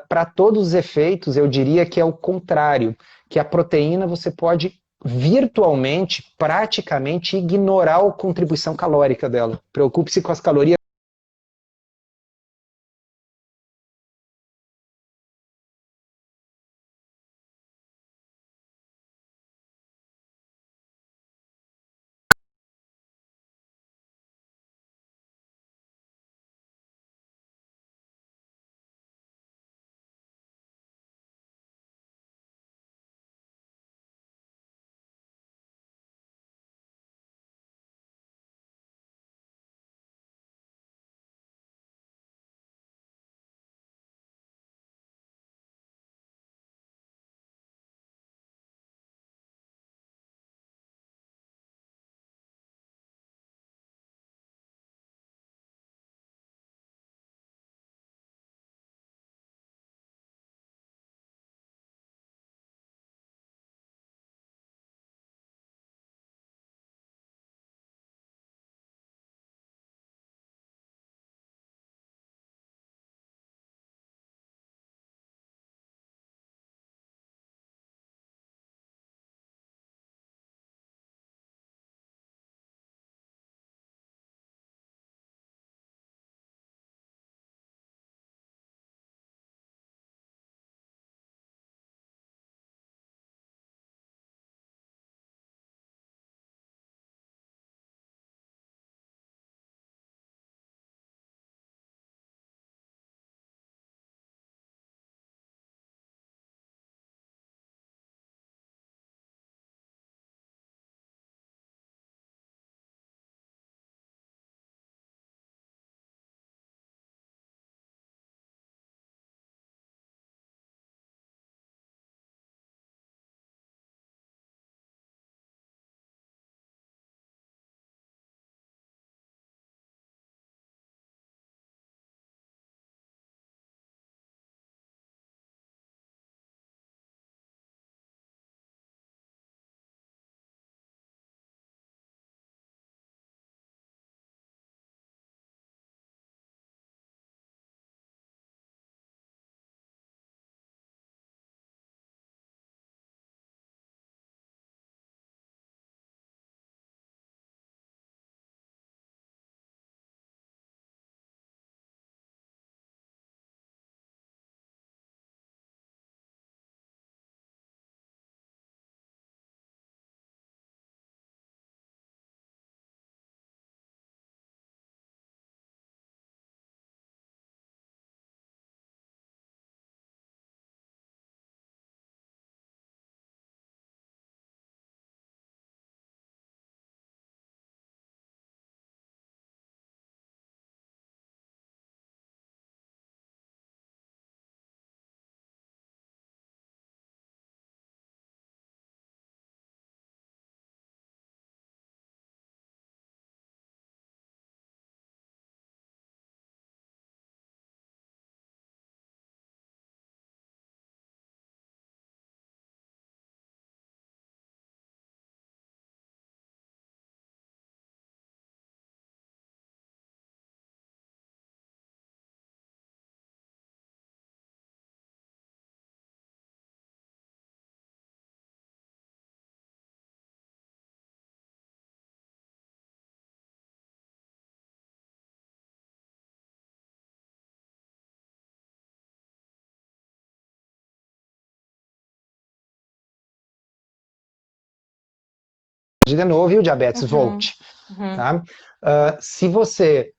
para todos os efeitos, eu diria que é o contrário, que a proteína você pode virtualmente, praticamente ignorar a contribuição calórica dela. Preocupe-se com as calorias de novo e o diabetes Uhum. volte. Uhum. Tá? Se você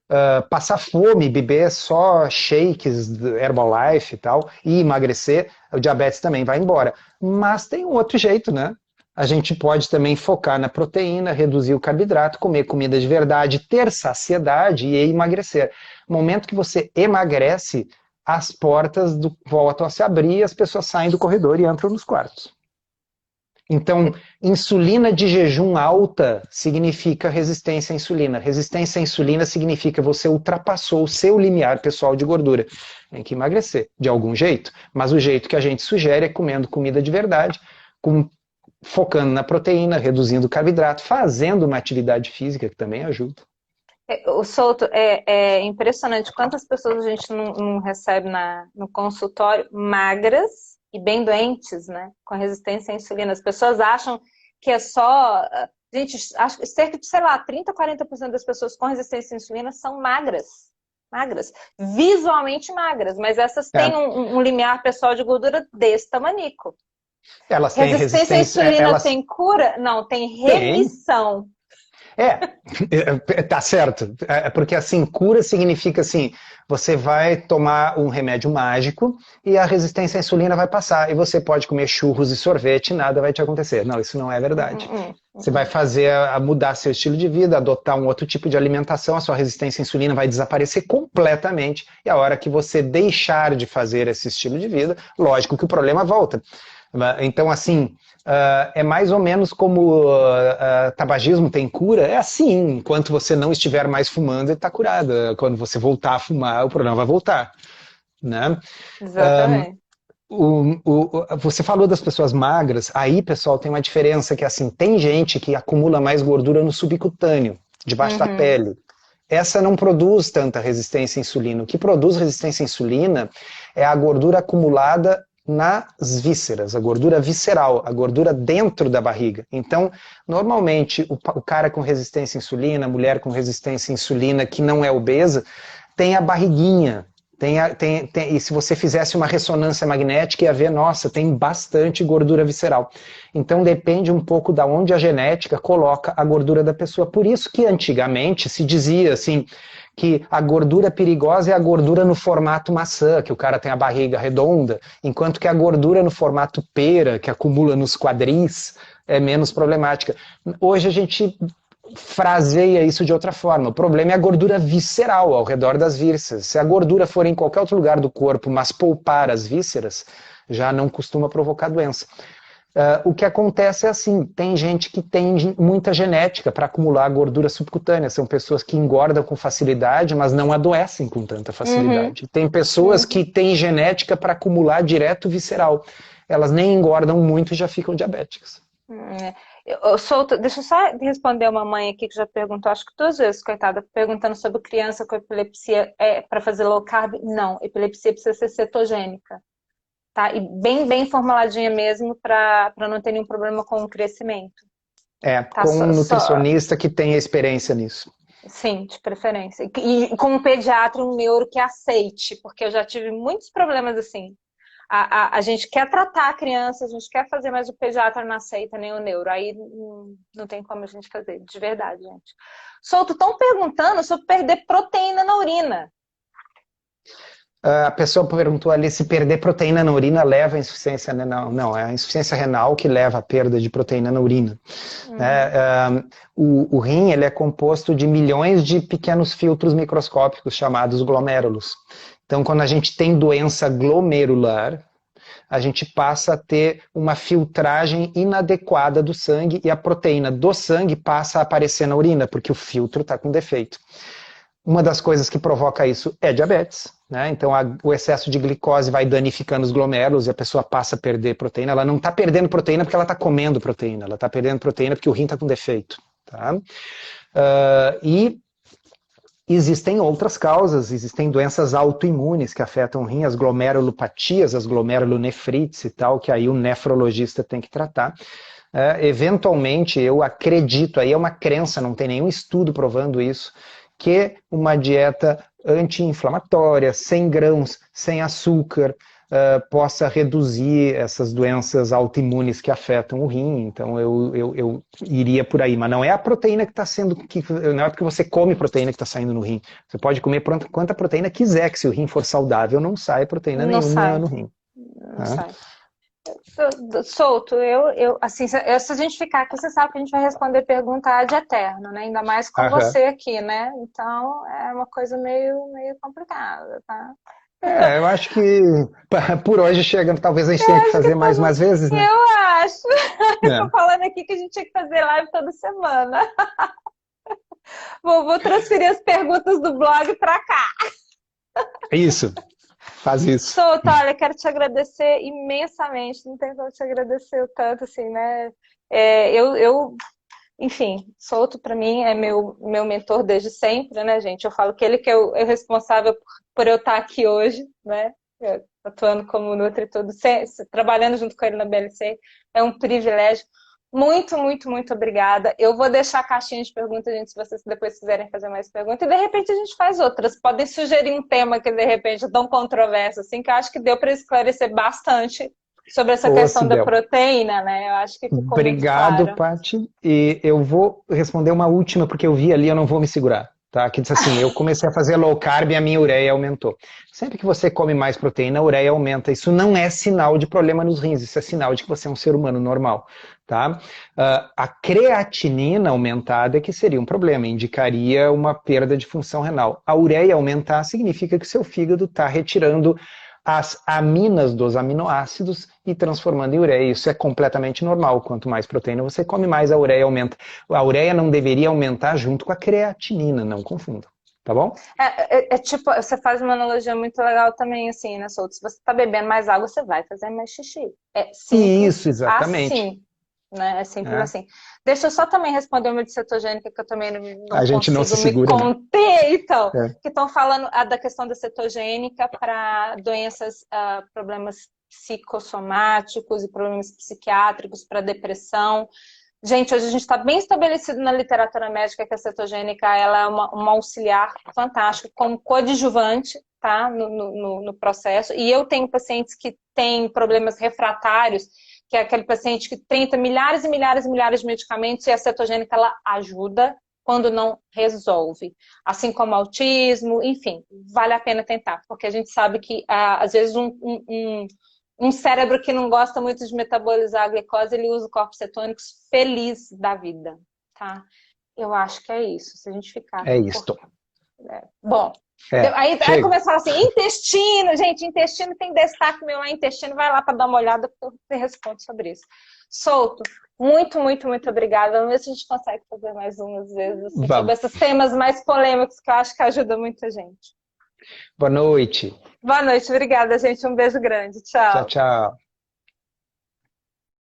passar fome, beber só shakes do Herbalife e tal, e emagrecer, o diabetes também vai embora. Mas tem um outro jeito, né? A gente pode também focar na proteína, reduzir o carboidrato, comer comida de verdade, ter saciedade e emagrecer. No momento que você emagrece, as portas voltam a se abrir, as pessoas saem do corredor e entram nos quartos. Então, insulina de jejum alta significa resistência à insulina. Resistência à insulina significa você ultrapassou o seu limiar pessoal de gordura. Tem que emagrecer, de algum jeito. Mas o jeito que a gente sugere é comendo comida de verdade, focando na proteína, reduzindo o carboidrato, fazendo uma atividade física que também ajuda. O Souto, é impressionante quantas pessoas a gente não recebe no consultório magras e bem doentes, né? Com resistência à insulina. As pessoas acham que é só. Gente, acho que cerca de, sei lá, 30, 40% das pessoas com resistência à insulina são magras. Magras. Visualmente magras, mas essas têm É, um limiar pessoal de gordura desse tamanico. elas têm Resistência à resistência, insulina elas tem cura? Não, tem têm. remissão. Tá certo. Porque assim, cura significa assim, você vai tomar um remédio mágico e a resistência à insulina vai passar. E você pode comer churros e sorvete e nada vai te acontecer. Não, isso não é verdade. Você vai fazer a mudar seu estilo de vida, adotar um outro tipo de alimentação, a sua resistência à insulina vai desaparecer completamente. E a hora que você deixar de fazer esse estilo de vida, lógico que o problema volta. Então, assim, é mais ou menos como tabagismo tem cura, é assim, enquanto você não estiver mais fumando, ele está curado. Quando você voltar a fumar, o problema vai voltar, né? Exatamente. Você falou das pessoas magras, aí, pessoal, tem uma diferença que, assim, tem gente que acumula mais gordura no subcutâneo, debaixo da Uhum. pele. Essa não produz tanta resistência à insulina. O que produz resistência à insulina é a gordura acumulada nas vísceras, a gordura visceral, a gordura dentro da barriga. Então, normalmente, o cara com resistência à insulina, a mulher com resistência à insulina que não é obesa, tem a barriguinha. E se você fizesse uma ressonância magnética, ia ver, nossa, tem bastante gordura visceral. Então depende um pouco da onde a genética coloca a gordura da pessoa. Por isso que antigamente se dizia assim, que a gordura perigosa é a gordura no formato maçã, que o cara tem a barriga redonda, enquanto que a gordura no formato pera, que acumula nos quadris, é menos problemática. Hoje a gente fraseia isso de outra forma. O problema é a gordura visceral ao redor das vísceras. Se a gordura for em qualquer outro lugar do corpo, mas poupar as vísceras, já não costuma provocar doença. O que acontece é assim, tem gente que tem muita genética para acumular gordura subcutânea, são pessoas que engordam com facilidade, mas não adoecem com tanta Uhum. facilidade. Tem pessoas que Uhum. têm genética para acumular direto visceral, elas nem engordam muito e já ficam diabéticas. É. Deixa eu só responder uma mãe aqui que já perguntou, acho que 2 vezes, coitada, perguntando sobre criança com epilepsia para fazer low carb. Não, epilepsia precisa ser cetogênica, tá? E bem, bem formuladinha mesmo para não ter nenhum problema com o crescimento, tá? Com um nutricionista que tenha experiência nisso. Sim, de preferência. E com um pediatra, um neuro que aceite, porque eu já tive muitos problemas assim. A gente quer tratar a criança, a gente quer fazer, mas o pediatra não aceita nem o neuro. Aí não tem como a gente fazer, de verdade, gente. Souto, estão perguntando sobre perder proteína na urina. A pessoa perguntou ali se perder proteína na urina leva a insuficiência renal. Não, é a insuficiência renal que leva à perda de proteína na urina. O rim ele é composto de milhões de pequenos filtros microscópicos chamados glomérulos. Então, quando a gente tem doença glomerular, a gente passa a ter uma filtragem inadequada do sangue e a proteína do sangue passa a aparecer na urina, porque o filtro está com defeito. Uma das coisas que provoca isso é diabetes, né? Então o excesso de glicose vai danificando os glomérulos e a pessoa passa a perder proteína. Ela não está perdendo proteína porque ela está comendo proteína, ela está perdendo proteína porque o rim está com defeito. Tá? E existem outras causas, existem doenças autoimunes que afetam o rim, as glomerulopatias, as glomerulonefrites e tal, que aí o nefrologista tem que tratar. Eventualmente, eu acredito, aí é uma crença, não tem nenhum estudo provando isso, que uma dieta anti-inflamatória, sem grãos, sem açúcar, possa reduzir essas doenças autoimunes que afetam o rim. Então eu iria por aí, mas não é a proteína que está sendo, não é porque você come proteína que está saindo no rim. Você pode comer quanta proteína quiser, que se o rim for saudável, não sai proteína Não nenhuma sai, no rim. não Tá? sai. Souto, assim, se a gente ficar aqui, você sabe que a gente vai responder pergunta ad eterno, né? Ainda mais com Aham. você aqui, né? Então é uma coisa meio complicada, tá? Eu acho que por hoje chega, talvez a gente tenha que Acho que fazer tá mais bom. umas vezes, né? Eu acho. Eu tô É. falando aqui que a gente tinha que fazer live toda semana. Vou transferir as perguntas do blog para cá. Isso, faz isso. Souto, olha, quero te agradecer imensamente. Não tem como te agradecer o tanto, assim, né? Enfim, Souto para mim é meu mentor desde sempre, né, gente? Eu falo que ele que é o responsável por eu estar aqui hoje, né? Atuando como Nutri tudo, trabalhando junto com ele na BLC, é um privilégio. Muito, muito, muito obrigada. Eu vou deixar a caixinha de perguntas, gente, se vocês depois quiserem fazer mais perguntas. E de repente a gente faz outras. Podem sugerir um tema que de repente é tão controverso assim, que eu acho que deu para esclarecer bastante sobre essa Ô, questão da Sibel, proteína, né? Eu acho que ficou muito obrigado, claro. Paty. E eu vou responder uma última, porque eu vi ali, eu não vou me segurar. Tá? Que diz assim, eu comecei a fazer low carb e a minha ureia aumentou. Sempre que você come mais proteína, a ureia aumenta. Isso não é sinal de problema nos rins, isso é sinal de que você é um ser humano normal. Tá? A creatinina aumentada é que seria um problema, indicaria uma perda de função renal. A ureia aumentar significa que o seu fígado está retirando as aminas dos aminoácidos e transformando em ureia. Isso é completamente normal. Quanto mais proteína você come, mais a ureia aumenta. A ureia não deveria aumentar junto com a creatinina, não confunda. Tá bom? É tipo, você faz uma analogia muito legal também, assim, né, Souto? Se você tá bebendo mais água, você vai fazer mais xixi. É simples Isso, exatamente. assim, né? É simples É. assim. Deixa eu só também responder uma de cetogênica que eu também não A gente não se consigo me segura, né? conter, então. É. Que estão falando da questão da cetogênica para doenças, problemas psicossomáticos e problemas psiquiátricos, para depressão. Gente, hoje a gente está bem estabelecido na literatura médica que a cetogênica ela é uma auxiliar fantástico como coadjuvante, tá, no processo. E eu tenho pacientes que têm problemas refratários, que é aquele paciente que tenta milhares e milhares e milhares de medicamentos e a cetogênica ela ajuda quando não resolve. Assim como autismo, enfim, vale a pena tentar, porque a gente sabe que às vezes um cérebro que não gosta muito de metabolizar a glicose, ele usa corpos cetônicos feliz da vida, tá? Eu acho que é isso. Se a gente ficar É aqui isto. Bom, É. aí Chega. começava assim, intestino, gente, intestino tem destaque meu lá, intestino, vai lá para dar uma olhada, porque eu te respondo sobre isso. Souto, muito, muito, muito obrigada. Vamos ver se a gente consegue fazer mais umas vezes, assim, sobre Vamos. esses temas mais polêmicos que eu acho que ajuda muita gente. Boa noite. Boa noite, obrigada, gente. Um beijo grande. Tchau, Tchau. tchau.